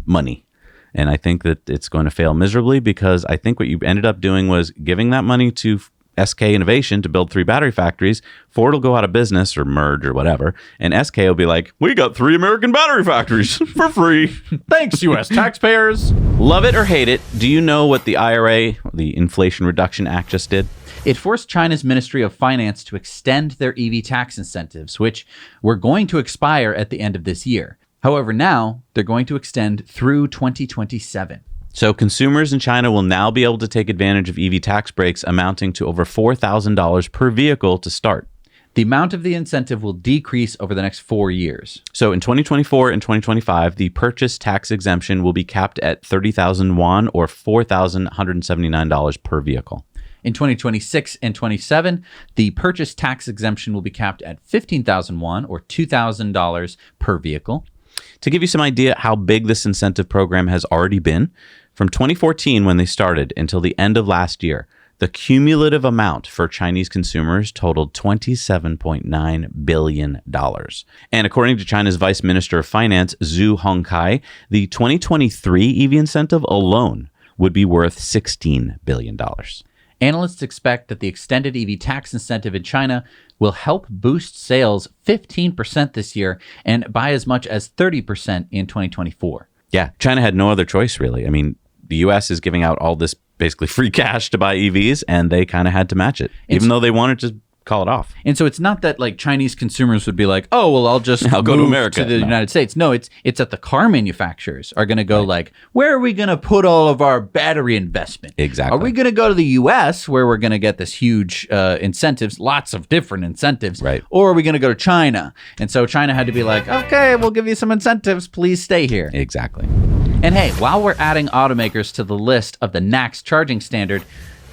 money. And I think that it's going to fail miserably because I think what you ended up doing was giving that money to SK Innovation to build 3 battery factories, Ford will go out of business or merge or whatever, and SK will be like, we got 3 American battery factories for free. Thanks, U.S. taxpayers. Love it or hate it, do you know what the IRA, the Inflation Reduction Act, just did? It forced China's Ministry of Finance to extend their EV tax incentives, which were going to expire at the end of this year. However, now they're going to extend through 2027. So consumers in China will now be able to take advantage of EV tax breaks amounting to over $4,000 per vehicle to start. The amount of the incentive will decrease over the next 4 years. So in 2024 and 2025, the purchase tax exemption will be capped at 30,000 yuan or $4,179 per vehicle. In 2026 and 27, the purchase tax exemption will be capped at 15,000 yuan or $2,000 per vehicle. To give you some idea how big this incentive program has already been, from 2014 when they started until the end of last year, the cumulative amount for Chinese consumers totaled $27.9 billion. And according to China's Vice Minister of Finance, Zhu Hongkai, the 2023 EV incentive alone would be worth $16 billion. Analysts expect that the extended EV tax incentive in China will help boost sales 15% this year and by as much as 30% in 2024. Yeah, China had no other choice, really. I mean, the U.S. is giving out all this basically free cash to buy EVs, and they kind of had to match it, even though they wanted to call it off. And so it's not that like Chinese consumers would be like, oh, well, I'll go to America. To the United States. No, it's that the car manufacturers are going to go like, where are we going to put all of our battery investment? Exactly. Are we going to go to the U.S. where we're going to get this huge incentives, lots of different incentives? Right. Or are we going to go to China? And so China had to be like, okay, we'll give you some incentives. Please stay here. Exactly. And hey, while we're adding automakers to the list of the NACS charging standard,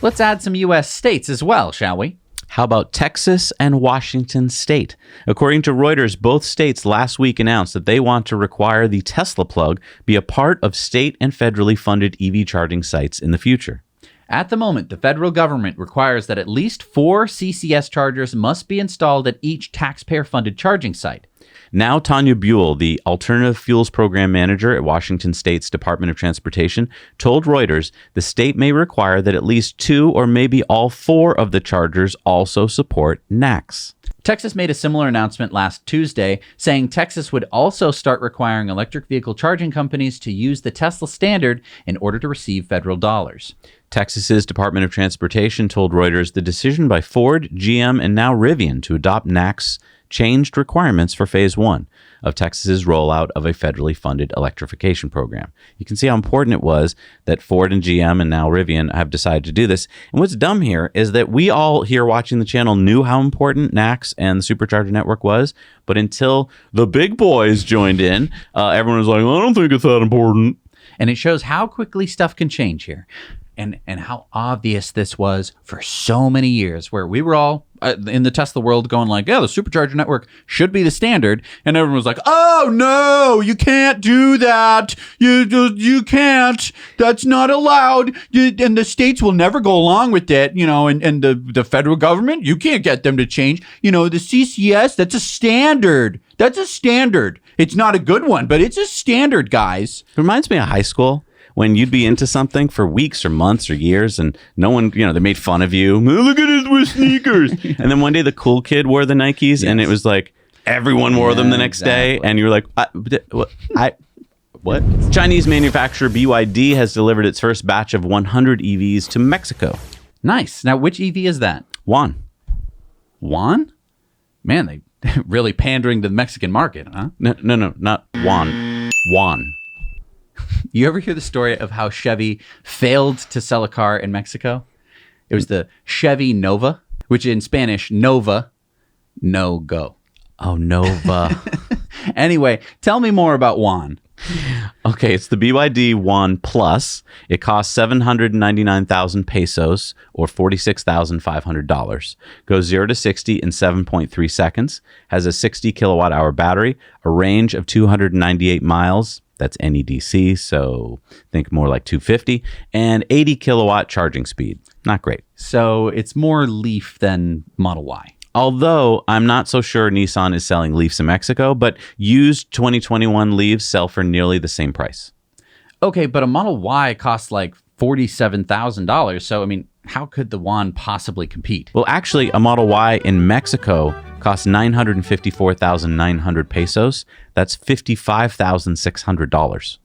let's add some U.S. states as well, shall we? How about Texas and Washington State? According to Reuters, both states last week announced that they want to require the Tesla plug be a part of state and federally funded EV charging sites in the future. At the moment, the federal government requires that at least 4 CCS chargers must be installed at each taxpayer-funded charging site. Now, Tanya Buell, the Alternative Fuels Program Manager at Washington State's Department of Transportation, told Reuters the state may require that at least 2 or maybe all 4 of the chargers also support NACS. Texas made a similar announcement last Tuesday, saying Texas would also start requiring electric vehicle charging companies to use the Tesla standard in order to receive federal dollars. Texas's Department of Transportation told Reuters the decision by Ford, GM, and now Rivian to adopt NACS changed requirements for Phase 1 of Texas's rollout of a federally funded electrification program. You can see how important it was that Ford and GM and now Rivian have decided to do this. And what's dumb here is that we all here watching the channel knew how important NACS and the Supercharger network was, but until the big boys joined in, everyone was like, well, I don't think it's that important. And it shows how quickly stuff can change here. And how obvious this was for so many years, where we were all in the Tesla world going like, yeah, the Supercharger network should be the standard. And everyone was like, oh, no, you can't do that. You can't. That's not allowed. And the states will never go along with it, and the federal government, you can't get them to change. The CCS, that's a standard. That's a standard. It's not a good one, but it's a standard, guys. It reminds me of high school, when you'd be into something for weeks or months or years and no one, they made fun of you. Look at us with sneakers. And then one day the cool kid wore the Nikes, yes, and it was like everyone wore them the next day. And you were like, what? Chinese manufacturer BYD has delivered its first batch of 100 EVs to Mexico. Nice. Now, which EV is that? Yuan. Yuan? Man, they really pandering to the Mexican market, huh? No, not Yuan. Yuan. You ever hear the story of how Chevy failed to sell a car in Mexico? It was the Chevy Nova, which in Spanish, Nova, no go. Oh, Nova. Anyway, tell me more about Yuan. Okay, it's the BYD Yuan Plus. It costs 799,000 pesos or $46,500. Goes 0 to 60 in 7.3 seconds. Has a 60 kilowatt hour battery, a range of 298 miles. That's NEDC, so think more like 250, and 80 kilowatt charging speed. Not great. So it's more Leaf than Model Y. Although I'm not so sure Nissan is selling Leafs in Mexico, but used 2021 Leafs sell for nearly the same price. Okay, but a Model Y costs like $47,000. So, how could the Yuan possibly compete? Well, actually, a Model Y in Mexico costs 954,900 pesos. That's $55,600.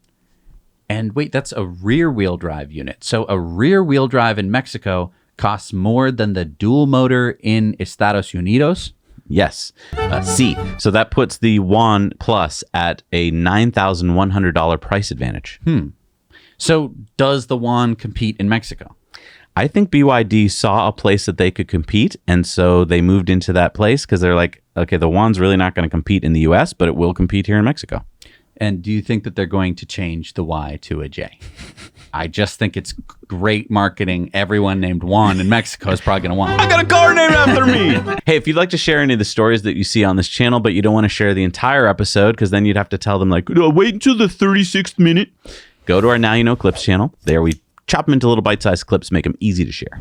And wait, that's a rear-wheel drive unit. So a rear-wheel drive in Mexico costs more than the dual motor in Estados Unidos? Yes. C. So that puts the Yuan Plus at a $9,100 price advantage. So does the Yuan compete in Mexico? I think BYD saw a place that they could compete, and so they moved into that place because they're like, okay, the Yuan's really not going to compete in the US, but it will compete here in Mexico. And do you think that they're going to change the Y to a J? I just think it's great marketing. Everyone named Juan in Mexico is probably going to want. I got a car named after me. Hey, if you'd like to share any of the stories that you see on this channel, but you don't want to share the entire episode because then you'd have to tell them like, no, wait until the 36th minute. Go to our Now You Know Clips channel. There we chop them into little bite-sized clips, make them easy to share.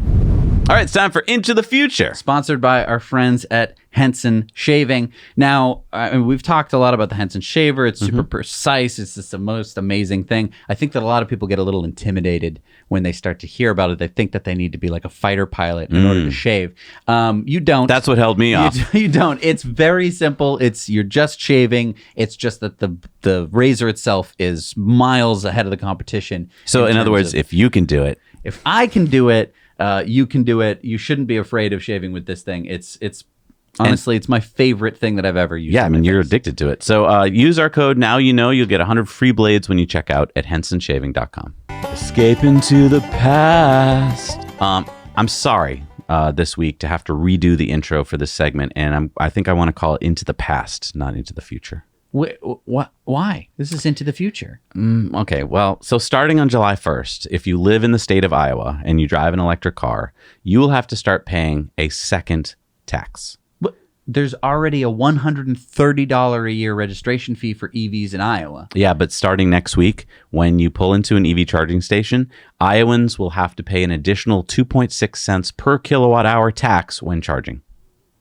All right, it's time for Into the Future. Sponsored by our friends at Henson Shaving. Now, we've talked a lot about the Henson shaver. It's super precise. It's just the most amazing thing. I think that a lot of people get a little intimidated when they start to hear about it. They think that they need to be like a fighter pilot in order to shave. You don't. That's what held me off. You don't. It's very simple. You're just shaving. It's just that the razor itself is miles ahead of the competition. So in other words, if you can do it. If I can do it, you can do it. You shouldn't be afraid of shaving with this thing. It's honestly, it's my favorite thing that I've ever used. Yeah, I mean, you're addicted to it. So use our code Now You Know. You'll get 100 free blades when you check out at hensonshaving.com. Escape into the past. I'm sorry this week to have to redo the intro for this segment, and I think I want to call it Into the Past, not Into the Future. Why? This is Into the Future. Okay, well, so starting on July 1st, if you live in the state of Iowa and you drive an electric car, you will have to start paying a second tax. But there's already a $130 a year registration fee for EVs in Iowa. Yeah, but starting next week, when you pull into an EV charging station, Iowans will have to pay an additional 2.6 cents per kilowatt hour tax when charging.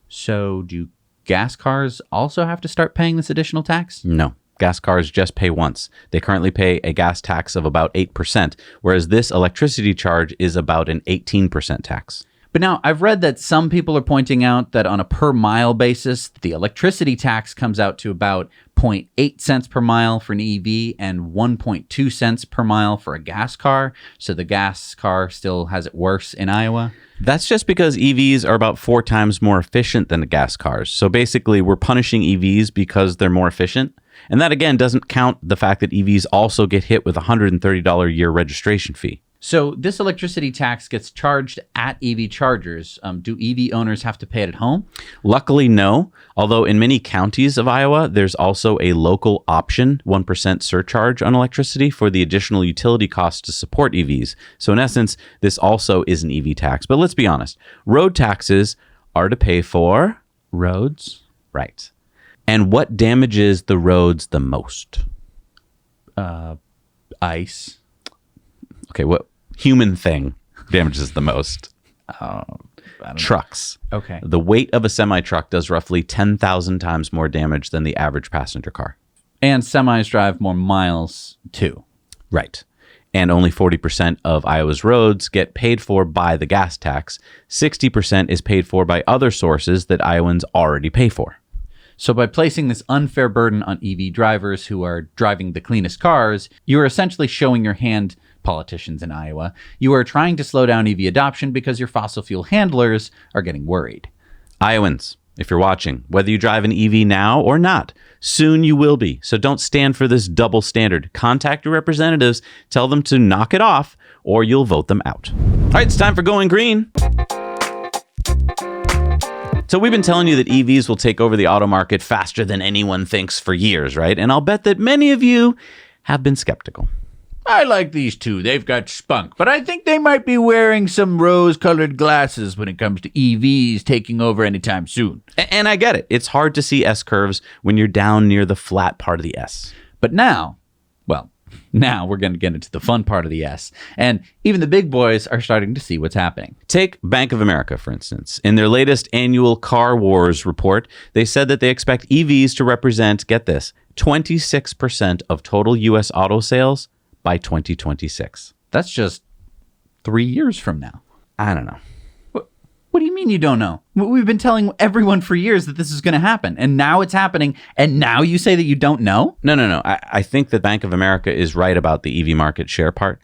So do gas cars also have to start paying this additional tax? No. Gas cars just pay once. They currently pay a gas tax of about 8%, whereas this electricity charge is about an 18% tax. But now I've read that some people are pointing out that on a per mile basis, the electricity tax comes out to about 0.8 cents per mile for an EV and 1.2 cents per mile for a gas car. So the gas car still has it worse in Iowa. That's just because EVs are about 4 times more efficient than the gas cars. So basically, we're punishing EVs because they're more efficient. And that, again, doesn't count the fact that EVs also get hit with a $130 a year registration fee. So this electricity tax gets charged at EV chargers. Do EV owners have to pay it at home? Luckily, no. Although in many counties of Iowa, there's also a local option 1% surcharge on electricity for the additional utility costs to support EVs. So in essence, this also is an EV tax. But let's be honest, road taxes are to pay for Roads? right. And what damages the roads the most? Ice. Okay, what human thing damages the most? I don't Trucks. know. Okay. The weight of a semi-truck does roughly 10,000 times more damage than the average passenger car. And semis drive more miles too. Right. And only 40% of Iowa's roads get paid for by the gas tax. 60% is paid for by other sources that Iowans already pay for. So by placing this unfair burden on EV drivers who are driving the cleanest cars, you are essentially showing your hand, politicians in Iowa. You are trying to slow down EV adoption because your fossil fuel handlers are getting worried. Iowans, if you're watching, whether you drive an EV now or not, soon you will be. So don't stand for this double standard. Contact your representatives, tell them to knock it off, or you'll vote them out. All right, it's time for Going Green. So we've been telling you that EVs will take over the auto market faster than anyone thinks for years, right? And I'll bet that many of you have been skeptical. I like these two. They've got spunk, but I think they might be wearing some rose-colored glasses when it comes to EVs taking over anytime soon. And I get it. It's hard to see S-curves when you're down near the flat part of the S. But now we're going to get into the fun part of the S. And even the big boys are starting to see what's happening. Take Bank of America, for instance. In their latest annual Car Wars report, they said that they expect EVs to represent, get this, 26% of total U.S. auto sales by 2026. That's just 3 years from now. I don't know. What do you mean you don't know? We've been telling everyone for years that this is going to happen, and now it's happening, and now you say that you don't know? No. I think that Bank of America is right about the EV market share part.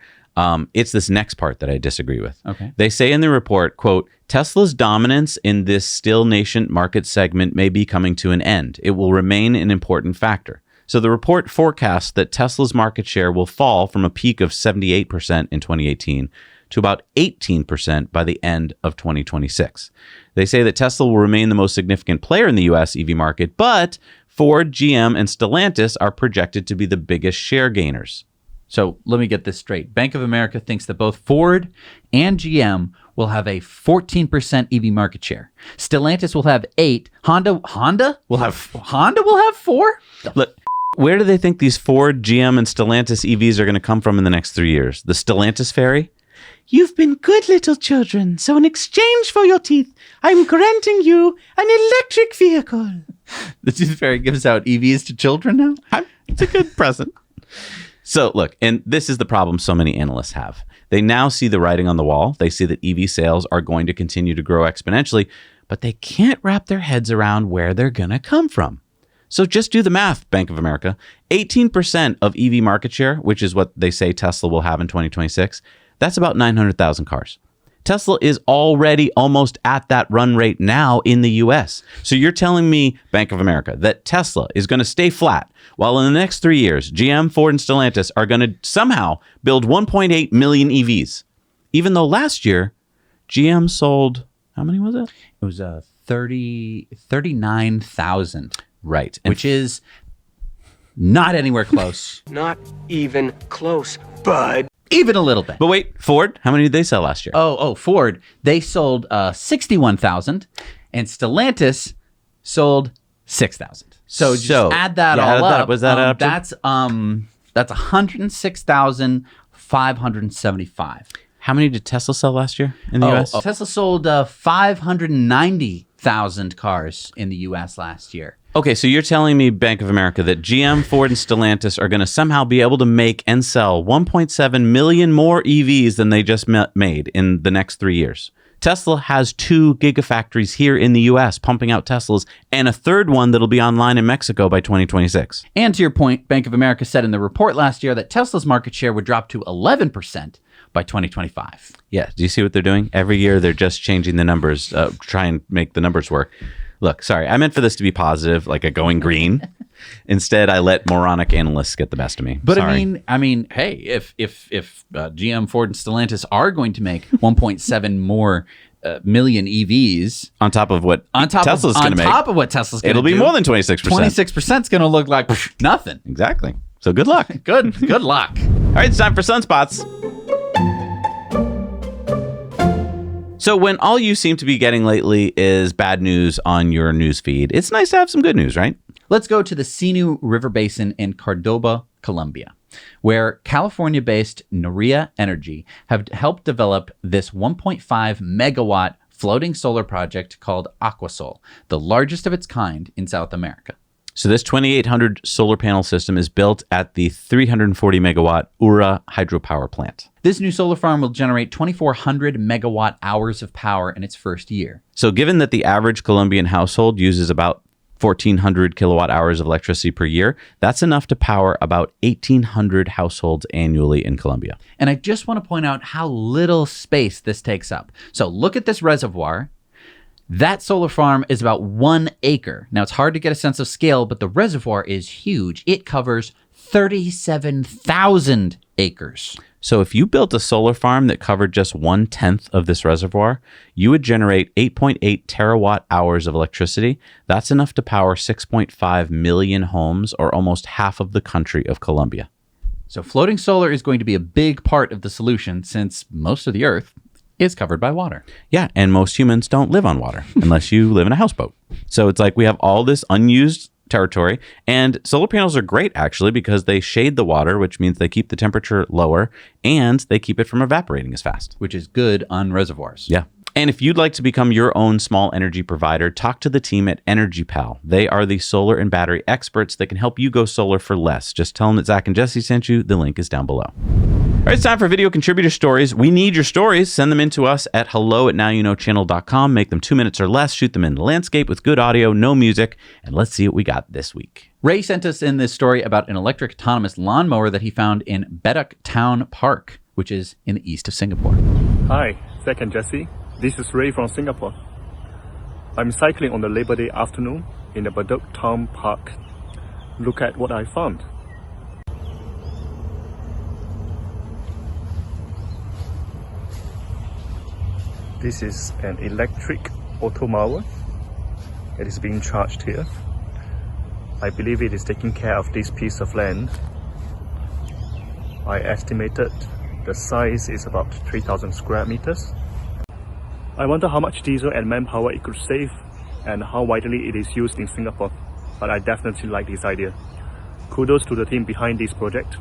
It's this next part that I disagree with. Okay. They say in the report, quote, Tesla's dominance in this still nascent market segment may be coming to an end. It will remain an important factor. So the report forecasts that Tesla's market share will fall from a peak of 78% in 2018 to about 18% by the end of 2026. They say that Tesla will remain the most significant player in the US EV market, but Ford, GM, and Stellantis are projected to be the biggest share gainers. So let me get this straight. Bank of America thinks that both Ford and GM will have a 14% EV market share. Stellantis will have 8. Honda will have 4? Look, where do they think these Ford, GM, and Stellantis EVs are going to come from in the next 3 years? The Stellantis ferry? You've been good little children, so in exchange for your teeth, I'm granting you an electric vehicle. The Tooth Fairy gives out EVs to children now? It's a good present. So look, and this is the problem so many analysts have. They now see the writing on the wall. They see that EV sales are going to continue to grow exponentially, but they can't wrap their heads around where they're going to come from. So just do the math, Bank of America. 18% of EV market share, which is what they say Tesla will have in 2026, that's about 900,000 cars. Tesla is already almost at that run rate now in the US. So you're telling me, Bank of America, that Tesla is going to stay flat while in the next 3 years, GM, Ford, and Stellantis are going to somehow build 1.8 million EVs. Even though last year, GM sold, how many was it? It was 39,000. Right. Which is not anywhere close. Not even close, bud. Even a little bit. But wait, Ford, how many did they sell last year? Ford, they sold 61,000, and Stellantis sold 6,000. So just add that all up. Was that up? That's 106,575. How many did Tesla sell last year in the US? Tesla sold 590,000 cars in the US last year. Okay, so you're telling me, Bank of America, that GM, Ford, and Stellantis are going to somehow be able to make and sell 1.7 million more EVs than they just made in the next 3 years. Tesla has 2 gigafactories here in the US pumping out Teslas, and a third one that'll be online in Mexico by 2026. And to your point, Bank of America said in the report last year that Tesla's market share would drop to 11% by 2025. Yeah, do you see what they're doing? Every year they're just changing the numbers, try and make the numbers work. Look, sorry, I meant for this to be positive, like a going green. Instead, I let moronic analysts get the best of me. But sorry. I mean, hey, if GM, Ford, and Stellantis are going to make 1.7 more million EVs on top of what Tesla's going to make, on top of what Tesla's going to do, it'll be more than 26%. 26% is going to look like nothing. Exactly. So good luck. Good luck. All right, it's time for Sunspots. So when all you seem to be getting lately is bad news on your news feed, it's nice to have some good news, right? Let's go to the Sinu River Basin in Cordoba, Colombia, where California-based Noria Energy have helped develop this 1.5 megawatt floating solar project called Aquasol, the largest of its kind in South America. So this 2,800 solar panel system is built at the 340 megawatt Ura hydropower plant. This new solar farm will generate 2,400 megawatt hours of power in its first year. So given that the average Colombian household uses about 1,400 kilowatt hours of electricity per year, that's enough to power about 1,800 households annually in Colombia. And I just want to point out how little space this takes up. So look at this reservoir. That solar farm is about 1 acre. Now, it's hard to get a sense of scale, but the reservoir is huge. It covers 37,000 acres. So if you built a solar farm that covered just 1/10 of this reservoir, you would generate 8.8 terawatt hours of electricity. That's enough to power 6.5 million homes, or almost half of the country of Colombia. So floating solar is going to be a big part of the solution, since most of the Earth is covered by water. Yeah, and most humans don't live on water unless you live in a houseboat. So it's like we have all this unused territory, and solar panels are great actually because they shade the water, which means they keep the temperature lower and they keep it from evaporating as fast. Which is good on reservoirs. Yeah. And if you'd like to become your own small energy provider, talk to the team at EnergyPal. They are the solar and battery experts that can help you go solar for less. Just tell them that Zach and Jesse sent you. The link is down below. All right, it's time for video contributor stories. We need your stories. Send them in to us at hello@nowyouknowchannel.com. Make them 2 minutes or less. Shoot them in the landscape with good audio, no music. And let's see what we got this week. Ray sent us in this story about an electric autonomous lawnmower that he found in Bedok Town Park, which is in the east of Singapore. Hi, Zach and Jesse. This is Ray from Singapore. I'm cycling on the Labor Day afternoon in the Bedok Town Park. Look at what I found. This is an electric auto mower. It is being charged here. I believe it is taking care of this piece of land. I estimated the size is about 3,000 square meters. I wonder how much diesel and manpower it could save and how widely it is used in Singapore. But I definitely like this idea. Kudos to the team behind this project.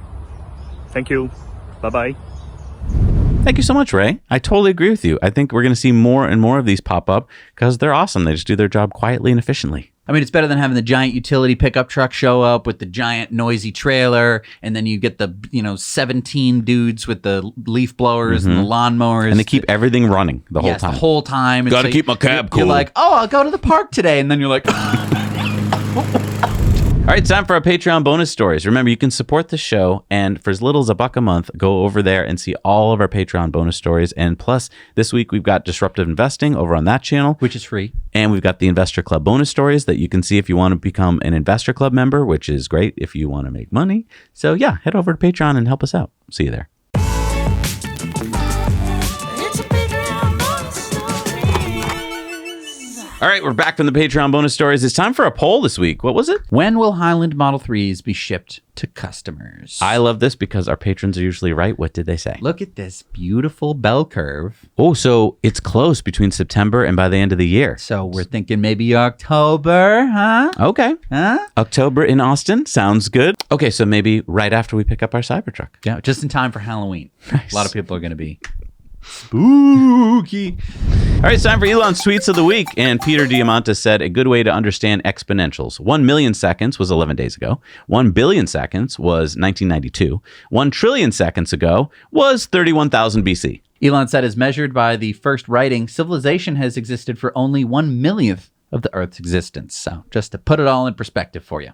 Thank you. Bye-bye. Thank you so much, Ray. I totally agree with you. I think we're going to see more and more of these pop up because they're awesome. They just do their job quietly and efficiently. I mean, it's better than having the giant utility pickup truck show up with the giant noisy trailer, and then you get the 17 dudes with the leaf blowers and the lawnmowers. And they keep everything running the whole time. the whole time. And Gotta keep my cab cool. You're like, oh, I'll go to the park today. And then you're like... All right, time for our Patreon bonus stories. Remember, you can support the show, and for as little as $1 a month, go over there and see all of our Patreon bonus stories. And plus, this week we've got Disruptive Investing over on that channel, which is free. And we've got the Investor Club bonus stories that you can see if you want to become an Investor Club member, which is great if you want to make money. So yeah, head over to Patreon and help us out. See you there. All right, we're back from the Patreon bonus stories. It's time for a poll this week. What was it? When will Highland Model 3s be shipped to customers? I love this because our patrons are usually right. What did they say? Look at this beautiful bell curve. Oh, so it's close between September and by the end of the year. So we're thinking maybe October, huh? Okay. Huh? October in Austin. Sounds good. Okay, so maybe right after we pick up our Cybertruck. Yeah, just in time for Halloween. Nice. A lot of people are going to be spooky. All right, it's time for Elon's tweets of the week. And Peter Diamanta said, a good way to understand exponentials. 1 million seconds was 11 days ago. 1 billion seconds was 1992. 1 trillion seconds ago was 31,000 BC. Elon said, as measured by the first writing, civilization has existed for only 1/millionth of the Earth's existence. So just to put it all in perspective for you.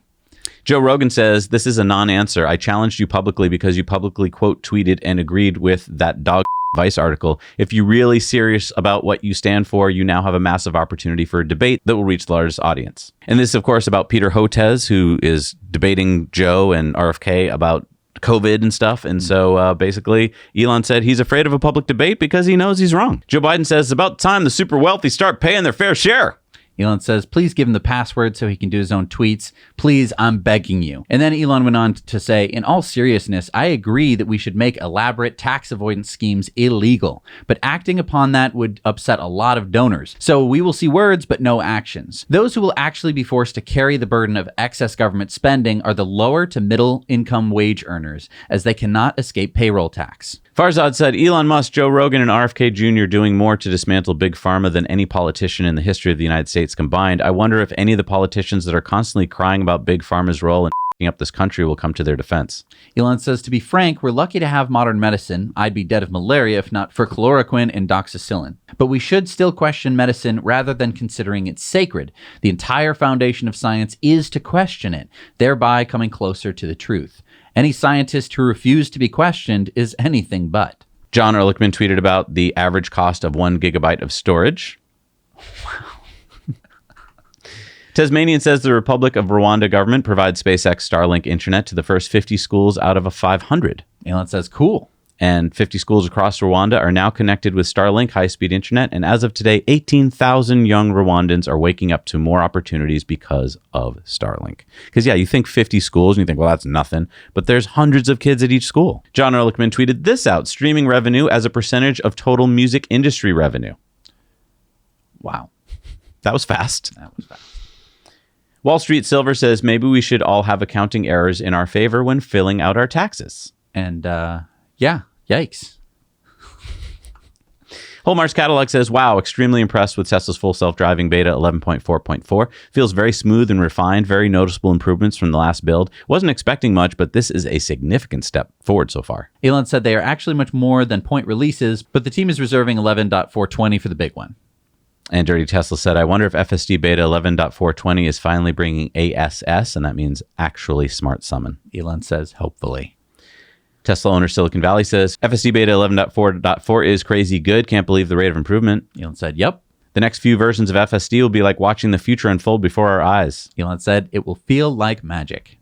Joe Rogan says, this is a non-answer. I challenged you publicly because you publicly quote tweeted and agreed with that dog Vice article. If you're really serious about what you stand for, you now have a massive opportunity for a debate that will reach the largest audience. And this is, of course, about Peter Hotez, who is debating Joe and RFK about COVID and stuff. And so basically, Elon said he's afraid of a public debate because he knows he's wrong. Joe Biden says it's about time the super wealthy start paying their fair share. Elon says, please give him the password so he can do his own tweets. Please, I'm begging you. And then Elon went on to say, in all seriousness, I agree that we should make elaborate tax avoidance schemes illegal, but acting upon that would upset a lot of donors. So we will see words, but no actions. Those who will actually be forced to carry the burden of excess government spending are the lower to middle income wage earners, as they cannot escape payroll tax. Farzad said, Elon Musk, Joe Rogan, and RFK Jr. doing more to dismantle Big Pharma than any politician in the history of the United States combined. I wonder if any of the politicians that are constantly crying about Big Pharma's role in f***ing up this country will come to their defense. Elon says, to be frank, we're lucky to have modern medicine. I'd be dead of malaria if not for chloroquine and doxycycline. But we should still question medicine rather than considering it sacred. The entire foundation of science is to question it, thereby coming closer to the truth. Any scientist who refused to be questioned is anything but. John Ehrlichman tweeted about the average cost of 1 gigabyte of storage. Wow. Tasmanian says the Republic of Rwanda government provides SpaceX Starlink internet to the first 50 schools out of 500. Elon says, cool. And 50 schools across Rwanda are now connected with Starlink high-speed internet. And as of today, 18,000 young Rwandans are waking up to more opportunities because of Starlink. Because, yeah, you think 50 schools and you think, well, that's nothing. But there's hundreds of kids at each school. John Ehrlichman tweeted this out, streaming revenue as a percentage of total music industry revenue. Wow. That was fast. That was fast. Wall Street Silver says maybe we should all have accounting errors in our favor when filling out our taxes. And, yeah, yikes. Holmar's Catalog says, wow, extremely impressed with Tesla's full self-driving beta 11.4.4. Feels very smooth and refined, very noticeable improvements from the last build. Wasn't expecting much, but this is a significant step forward so far. Elon said they are actually much more than point releases, but the team is reserving 11.420 for the big one. And Dirty Tesla said, I wonder if FSD beta 11.420 is finally bringing ASS, and that means actually smart summon. Elon says, hopefully. Tesla owner Silicon Valley says, FSD beta 11.4.4 is crazy good. Can't believe the rate of improvement. Elon said, yep. The next few versions of FSD will be like watching the future unfold before our eyes. Elon said, it will feel like magic.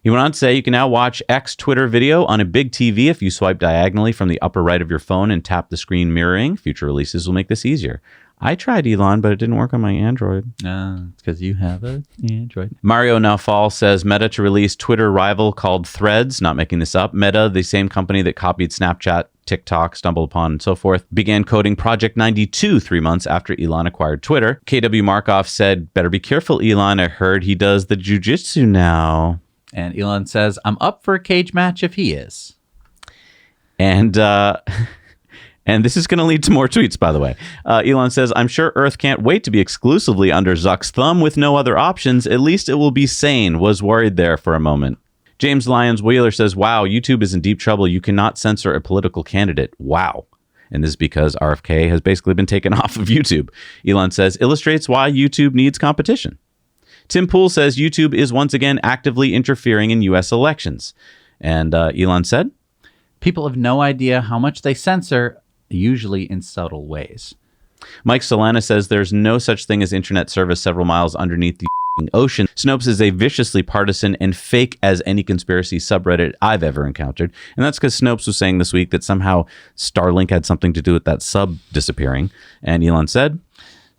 He went on to say, you can now watch X Twitter video on a big TV if you swipe diagonally from the upper right of your phone and tap the screen mirroring. Future releases will make this easier. I tried Elon, but it didn't work on my Android. It's because you have an Android. Mario Naufal says Meta to release Twitter rival called Threads, not making this up. Meta, the same company that copied Snapchat, TikTok, StumbleUpon, and so forth, began coding Project 92 3 months after Elon acquired Twitter. KW Markov said, better be careful, Elon. I heard he does the jujitsu now. And Elon says, I'm up for a cage match if he is. And this is going to lead to more tweets, by the way. Elon says, I'm sure Earth can't wait to be exclusively under Zuck's thumb with no other options. At least it will be sane. Was worried there for a moment. James Lyons Wheeler says, wow, YouTube is in deep trouble. You cannot censor a political candidate. Wow. And this is because RFK has basically been taken off of YouTube. Elon says, illustrates why YouTube needs competition. Tim Poole says, YouTube is once again actively interfering in U.S. elections. And Elon said, people have no idea how much they censor, usually in subtle ways. Mike Solana says there's no such thing as internet service several miles underneath the ocean. Snopes is a viciously partisan and fake as any conspiracy subreddit I've ever encountered. And that's because Snopes was saying this week that somehow Starlink had something to do with that sub disappearing. And Elon said,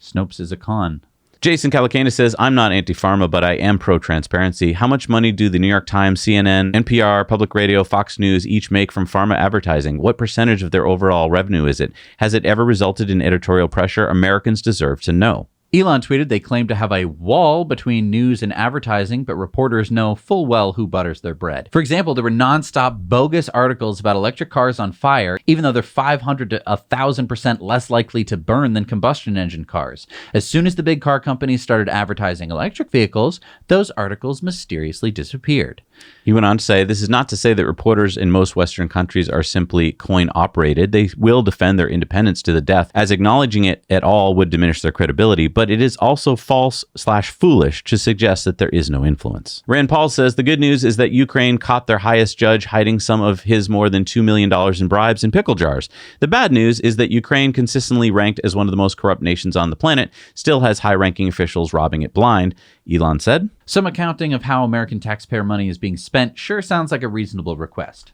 Snopes is a con. Jason Calacanis says, I'm not anti-pharma, but I am pro-transparency. How much money do the New York Times, CNN, NPR, Public Radio, Fox News each make from pharma advertising? What percentage of their overall revenue is it? Has it ever resulted in editorial pressure? Americans deserve to know. Elon tweeted they claim to have a wall between news and advertising, but reporters know full well who butters their bread. For example, there were nonstop bogus articles about electric cars on fire, even though they're 500 to 1,000% less likely to burn than combustion engine cars. As soon as the big car companies started advertising electric vehicles, those articles mysteriously disappeared. He went on to say, this is not to say that reporters in most Western countries are simply coin-operated. They will defend their independence to the death, as acknowledging it at all would diminish their credibility, but it is also false/foolish to suggest that there is no influence. Rand Paul says, the good news is that Ukraine caught their highest judge hiding some of his more than $2 million in bribes in pickle jars. The bad news is that Ukraine, consistently ranked as one of the most corrupt nations on the planet, still has high-ranking officials robbing it blind. Elon said, some accounting of how American taxpayer money is being spent sure sounds like a reasonable request.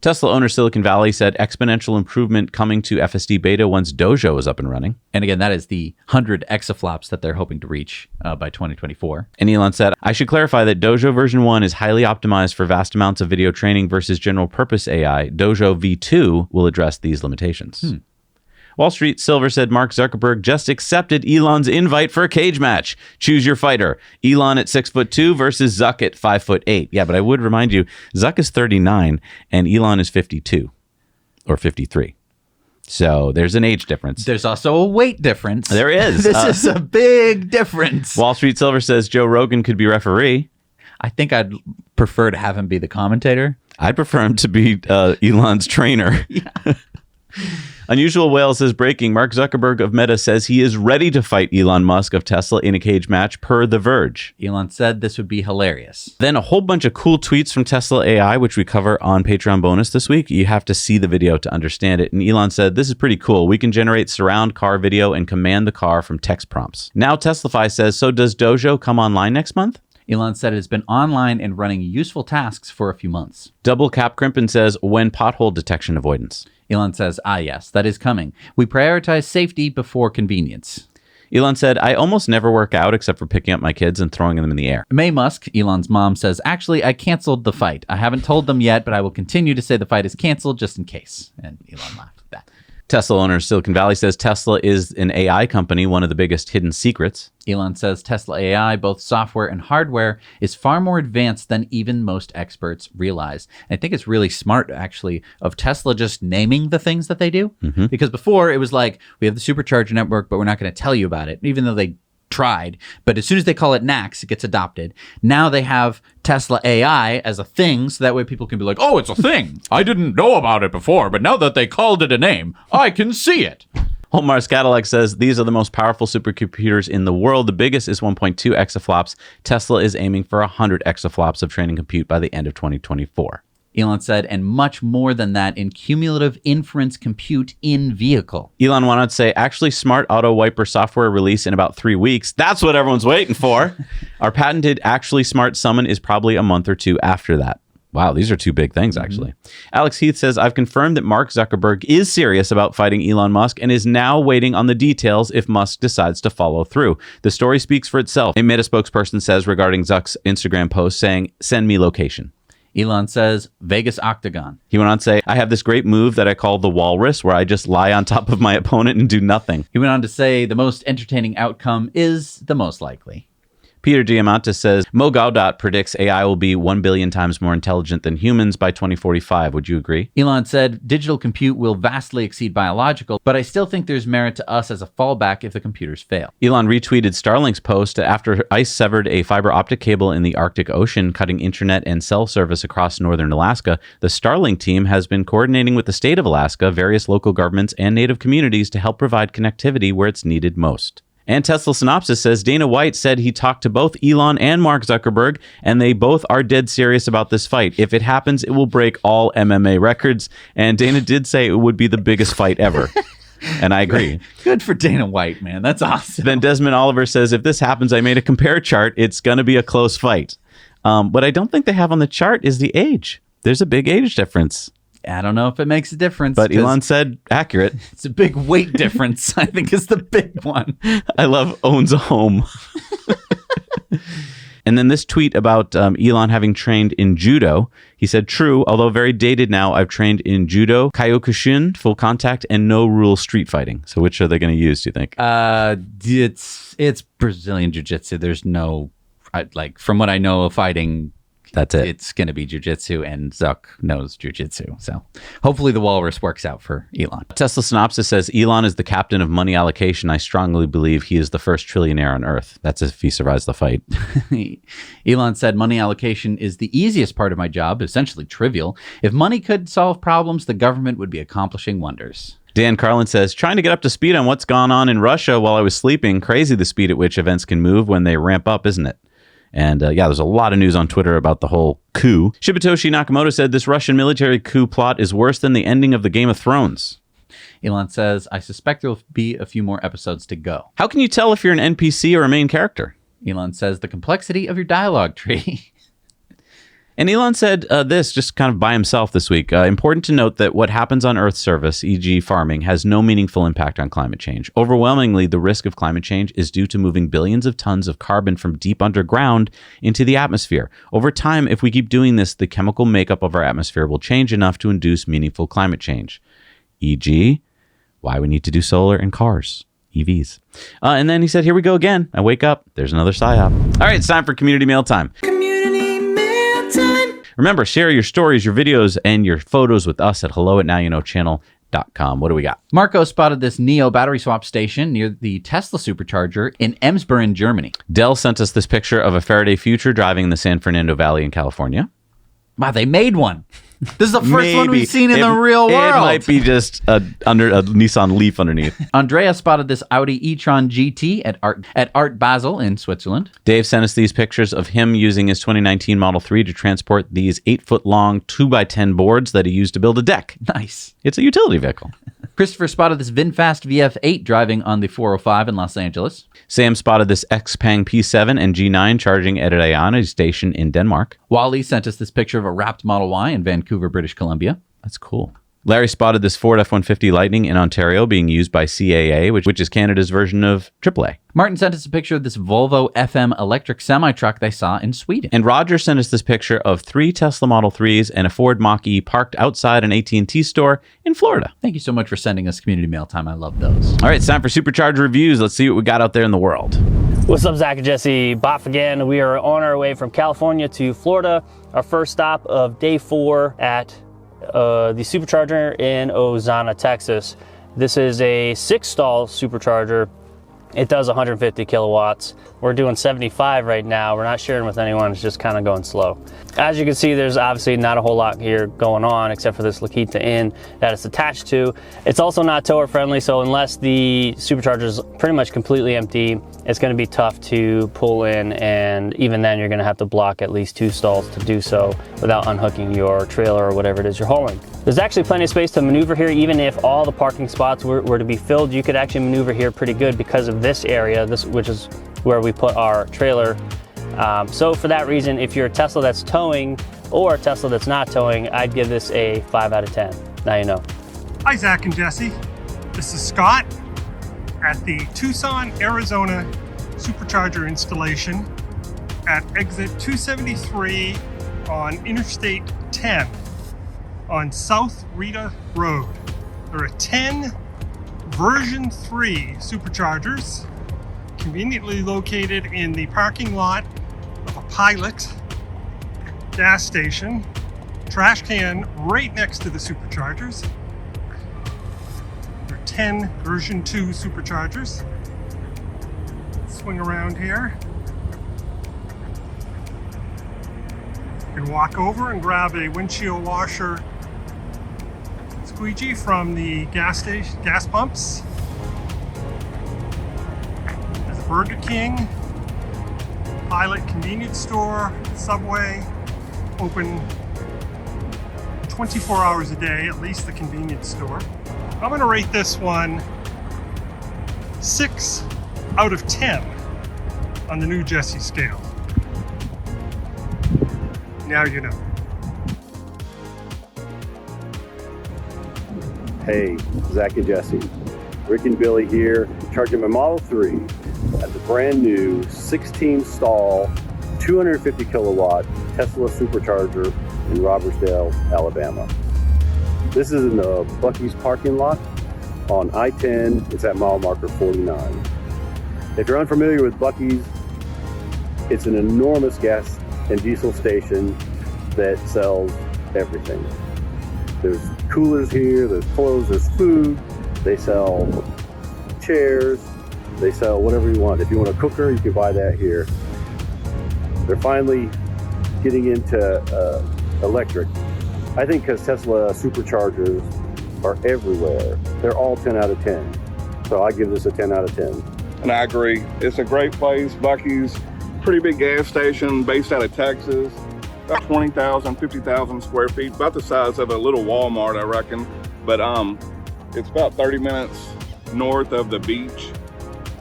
Tesla owner Silicon Valley said exponential improvement coming to FSD beta once DOJO is up and running. And again, that is the 100 exaflops that they're hoping to reach by 2024. And Elon said, I should clarify that DOJO version 1 is highly optimized for vast amounts of video training versus general purpose AI. DOJO v2 will address these limitations. Wall Street Silver said Mark Zuckerberg just accepted Elon's invite for a cage match. Choose your fighter. Elon at 6'2" versus Zuck at 5'8". Yeah, but I would remind you, Zuck is 39 and Elon is 52 or 53. So there's an age difference. There's also a weight difference. There is. This is a big difference. Wall Street Silver says Joe Rogan could be referee. I think I'd prefer to have him be the commentator. I'd prefer him to be Elon's trainer. Yeah. Unusual Whale says, breaking, Mark Zuckerberg of Meta says he is ready to fight Elon Musk of Tesla in a cage match per The Verge. Elon said this would be hilarious. Then a whole bunch of cool tweets from Tesla AI, which we cover on Patreon bonus this week. You have to see the video to understand it. And Elon said, this is pretty cool. We can generate surround car video and command the car from text prompts. Now Teslafy says, so does DOJO come online next month? Elon said it has been online and running useful tasks for a few months. Double Cap Crimpen says, when pothole detection avoidance? Elon says, yes, that is coming. We prioritize safety before convenience. Elon said, I almost never work out except for picking up my kids and throwing them in the air. May Musk, Elon's mom, says, actually, I canceled the fight. I haven't told them yet, but I will continue to say the fight is canceled just in case. And Elon laughed at that. Tesla owner Silicon Valley says Tesla is an AI company, one of the biggest hidden secrets. Elon says Tesla AI, both software and hardware, is far more advanced than even most experts realize. And I think it's really smart, actually, of Tesla just naming the things that they do. Because before it was like, we have the Supercharger network, but we're not going to tell you about it, even though they tried. But as soon as they call it NACS, it gets adopted. Now they have Tesla AI as a thing, so that way people can be like, oh, it's a thing. I didn't know about it before, but now that they called it a name, I can see it. Holmars Cadillac says these are the most powerful supercomputers in the world. The biggest is 1.2 exaflops. Tesla is aiming for 100 exaflops of training compute by the end of 2024. Elon said, and much more than that in cumulative inference compute in vehicle. Elon went on to say, actually, Smart Auto Wiper software release in about 3 weeks. That's what everyone's waiting for. Our patented Actually Smart Summon is probably a month or two after that. Wow, these are two big things, actually. Alex Heath says, I've confirmed that Mark Zuckerberg is serious about fighting Elon Musk and is now waiting on the details if Musk decides to follow through. The story speaks for itself. A Meta spokesperson says regarding Zuck's Instagram post saying, send me location. Elon says, Vegas Octagon. He went on to say, I have this great move that I call the walrus, where I just lie on top of my opponent and do nothing. He went on to say, the most entertaining outcome is the most likely. Peter Diamandis says, Mo Govt predicts AI will be 1 billion times more intelligent than humans by 2045. Would you agree? Elon said, digital compute will vastly exceed biological, but I still think there's merit to us as a fallback if the computers fail. Elon retweeted Starlink's post after ICE severed a fiber optic cable in the Arctic Ocean, cutting internet and cell service across northern Alaska. The Starlink team has been coordinating with the state of Alaska, various local governments, and native communities to help provide connectivity where it's needed most. And Tesla Synopsis says Dana White said he talked to both Elon and Mark Zuckerberg, and they both are dead serious about this fight. If it happens, it will break all MMA records. And Dana did say it would be the biggest fight ever. And I agree. Good for Dana White, man. That's awesome. Then Desmond Oliver says, if this happens, I made a compare chart. It's going to be a close fight. What I don't think they have on the chart is the age. There's a big age difference. I don't know if it makes a difference. But Elon said accurate. It's a big weight difference, I think, is the big one. I love owns a home. And then this tweet about Elon having trained in judo. He said, true, although very dated now, I've trained in judo, kyokushin, full contact, and no rule street fighting. So which are they going to use, do you think? It's Brazilian jiu-jitsu. There's no, from what I know of fighting, that's it. It's going to be jiu-jitsu, and Zuck knows jiu-jitsu. So hopefully the walrus works out for Elon. Tesla Synopsis says, Elon is the captain of money allocation. I strongly believe he is the first trillionaire on Earth. That's if he survives the fight. Elon said, money allocation is the easiest part of my job, essentially trivial. If money could solve problems, the government would be accomplishing wonders. Dan Carlin says, trying to get up to speed on what's gone on in Russia while I was sleeping. Crazy the speed at which events can move when they ramp up, isn't it? And there's a lot of news on Twitter about the whole coup. Shibatoshi Nakamoto said this Russian military coup plot is worse than the ending of the Game of Thrones. Elon says, I suspect there will be a few more episodes to go. How can you tell if you're an NPC or a main character? Elon says, the complexity of your dialogue tree. And Elon said this just kind of by himself this week. Important to note that what happens on Earth's surface, e.g. farming, has no meaningful impact on climate change. Overwhelmingly, the risk of climate change is due to moving billions of tons of carbon from deep underground into the atmosphere. Over time, if we keep doing this, the chemical makeup of our atmosphere will change enough to induce meaningful climate change. E.g., why we need to do solar and cars. EVs. And then he said, here we go again. I wake up. There's another psyop. All right, it's time for Community Mail Time. Remember, share your stories, your videos, and your photos with us at hello@nowyouknowchannel.com. What do we got? Marco spotted this Neo battery swap station near the Tesla Supercharger in Emsburn, Germany. Dell sent us this picture of a Faraday Future driving in the San Fernando Valley in California. Wow, they made one. This is the first one we've seen in the real world. It might be just under a Nissan Leaf underneath. Andrea spotted this Audi e-tron GT at Art Basel in Switzerland. Dave sent us these pictures of him using his 2019 Model 3 to transport these 8-foot-long 2x10 boards that he used to build a deck. Nice. It's a utility vehicle. Christopher spotted this VinFast VF8 driving on the 405 in Los Angeles. Sam spotted this Xpeng P7 and G9 charging at a station in Denmark. Wally sent us this picture of a wrapped Model Y in Vancouver, British Columbia. That's cool. Larry spotted this Ford F-150 Lightning in Ontario being used by CAA, which is Canada's version of AAA. Martin sent us a picture of this Volvo FM electric semi-truck they saw in Sweden. And Roger sent us this picture of 3 Tesla Model 3s and a Ford Mach-E parked outside an AT&T store in Florida. Thank you so much for sending us community mail time. I love those. All right, it's time for Supercharger reviews. Let's see what we got out there in the world. What's up, Zach and Jesse? Boff again. We are on our way from California to Florida. Our first stop of day 4 at the Supercharger in Ozana, Texas. This is a 6-stall Supercharger. It does 150 kilowatts. We're doing 75 right now. We're not sharing with anyone. It's just kind of going slow. As you can see, there's obviously not a whole lot here going on except for this La Quinta Inn that it's attached to. It's also not tower friendly, so unless the Supercharger is pretty much completely empty, it's going to be tough to pull in, and even then you're going to have to block at least 2 stalls to do so without unhooking your trailer or whatever it is you're hauling. There's actually plenty of space to maneuver here. Even if all the parking spots were to be filled, you could actually maneuver here pretty good because of this area, which is where we put our trailer. So for that reason, if you're a Tesla that's towing or a Tesla that's not towing, I'd give this a 5 out of 10. Now you know. Hi, Zach and Jesse. This is Scott at the Tucson, Arizona Supercharger installation at exit 273 on Interstate 10 on South Rita Road. There are 10 version 3 Superchargers conveniently located in the parking lot of a Pilot gas station, trash can right next to the Superchargers. There are 10 version 2 Superchargers. Swing around here. You can walk over and grab a windshield washer squeegee from the gas station, gas pumps. There's a Burger King, Pilot convenience store, Subway, open 24 hours a day, at least the convenience store. I'm gonna rate this one 6 out of 10 on the new Jesse scale. Now you know. Hey, Zach and Jesse. Rick and Billy here, charging my Model 3 at the brand new 16-stall, 250 kilowatt Tesla Supercharger in Robertsdale, Alabama. This is in the Buc-ee's parking lot on I-10. It's at mile marker 49. If you're unfamiliar with Buc-ee's, it's an enormous gas and diesel station that sells everything. There's coolers here, there's clothes, there's food. They sell chairs, they sell whatever you want. If you want a cooker, you can buy that here. They're finally getting into electric. I think because Tesla Superchargers are everywhere. They're all 10 out of 10. So I give this a 10 out of 10. And I agree. It's a great place. Buc-ee's, pretty big gas station based out of Texas. About 20,000, 50,000 square feet, about the size of a little Walmart, I reckon. But it's about 30 minutes north of the beach,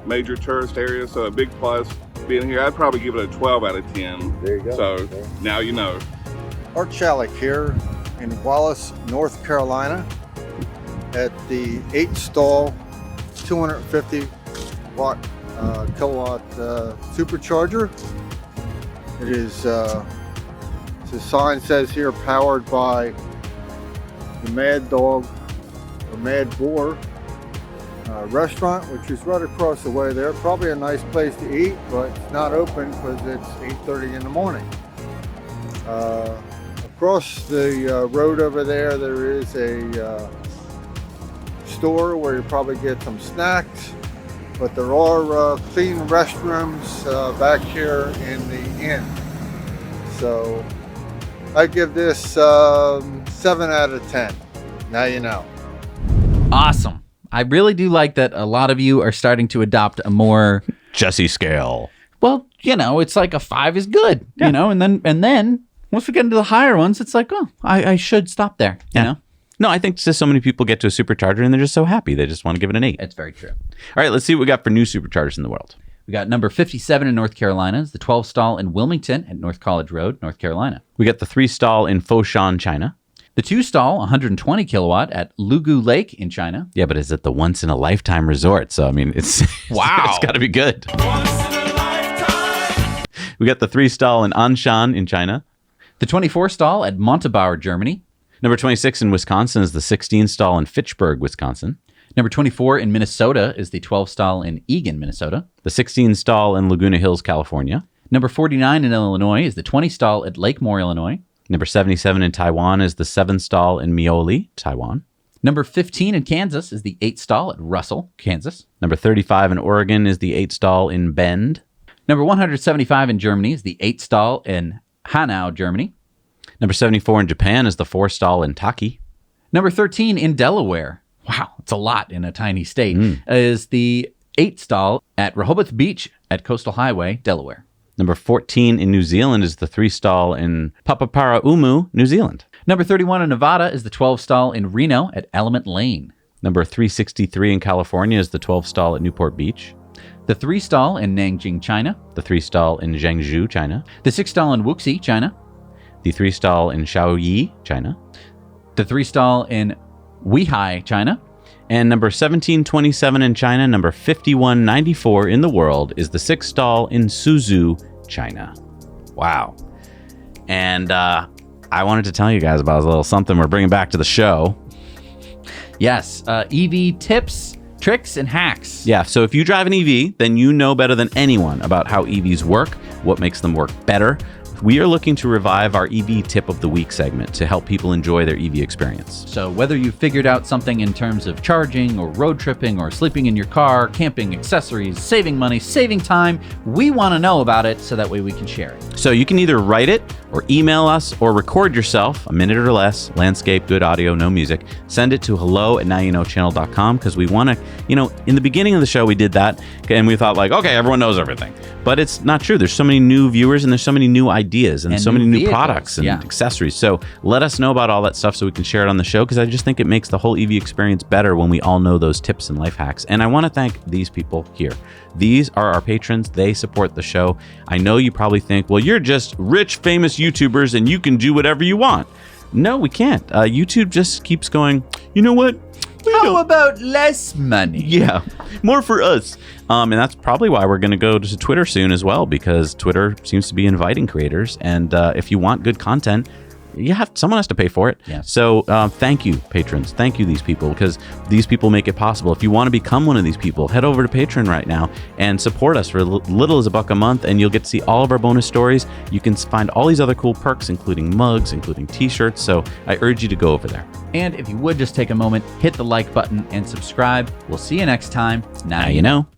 major tourist area, so a big plus being here. I'd probably give it a 12 out of 10. There you go. So now you know. Art Chalik here in Wallace, North Carolina at the 8-stall, 250 watt kilowatt Supercharger. It is, the sign says here, powered by the Mad Dog or Mad Boar restaurant, which is right across the way there. Probably a nice place to eat, but it's not open because it's 8:30 in the morning. Across the road over there, there is a store where you probably get some snacks, but there are clean restrooms back here in the inn. So I give this 7 out of 10. Now you know. Awesome. I really do like that a lot of you are starting to adopt a more Jesse scale. Well, you know, it's like a 5 is good, Yeah. you know, and then once we get into the higher ones, it's like, oh, I should stop there, you know? No, I think just so many people get to a Supercharger and they're just so happy. They just want to give it an 8. It's very true. All right, let's see what we got for new Superchargers in the world. We got number 57 in North Carolina. It's the 12 stall in Wilmington at North College Road, North Carolina. We got the 3 stall in Foshan, China. The 2-stall 120 kilowatt at Lugu Lake in China. Yeah, but is it the once-in-a-lifetime resort? So, I mean, it's Wow. it's got to be good. We got the 3-stall in Anshan in China. The 24-stall at Montabaur, Germany. Number 26 in Wisconsin is the 16-stall in Fitchburg, Wisconsin. Number 24 in Minnesota is the 12-stall in Eagan, Minnesota. The 16-stall in Laguna Hills, California. Number 49 in Illinois is the 20-stall at Lakemore, Illinois. Number 77 in Taiwan is the 7-stall in Mioli, Taiwan. Number 15 in Kansas is the 8-stall at Russell, Kansas. Number 35 in Oregon is the 8-stall in Bend. Number 175 in Germany is the 8-stall in Hanau, Germany. Number 74 in Japan is the 4-stall in Taki. Number 13 in Delaware, wow, it's a lot in a tiny state, is the 8-stall at Rehoboth Beach at Coastal Highway, Delaware. Number 14 in New Zealand is the 3-stall in Papaparaumu, New Zealand. Number 31 in Nevada is the 12-stall in Reno at Element Lane. Number 363 in California is the 12-stall at Newport Beach. The 3-stall in Nanjing, China. The 3-stall in Zhengzhou, China. The 6-stall in Wuxi, China. The 3-stall in Shaoyi, China. The 3-stall in Weihai, China. And number 1727 in China, number 5194 in the world is the 6-stall in Suzhou, China. Wow. And I wanted to tell you guys about a little something we're bringing back to the show. Yes, EV tips, tricks, and hacks. Yeah, so if you drive an EV, then you know better than anyone about how EVs work, what makes them work better. We are looking to revive our EV Tip of the Week segment to help people enjoy their EV experience. So whether you figured out something in terms of charging or road tripping or sleeping in your car, camping, accessories, saving money, saving time, we want to know about it so that way we can share it. So you can either write it or email us or record yourself, a minute or less, landscape, good audio, no music. Send it to hello@nowyouknowchannel.com because we want to, in the beginning of the show we did that and we thought like, okay, everyone knows everything. But it's not true. There's so many new viewers and there's so many new ideas and so many new products and accessories. So let us know about all that stuff so we can share it on the show because I just think it makes the whole EV experience better when we all know those tips and life hacks. And I want to thank these people here. These are our patrons. They support the show. I know you probably think, well, you're just rich, famous YouTubers and you can do whatever you want. No, we can't. YouTube just keeps going, you know what? How about less money? Yeah, more for us. And that's probably why we're going to go to Twitter soon as well, because Twitter seems to be inviting creators. And if you want good content, someone has to pay for it. Yeah. So thank you, patrons. Thank you, these people, because these people make it possible. If you want to become one of these people, head over to Patreon right now and support us for little as $1 a month, and you'll get to see all of our bonus stories. You can find all these other cool perks, including mugs, including t-shirts. So I urge you to go over there. And if you would just take a moment, hit the like button and subscribe. We'll see you next time. Now you know.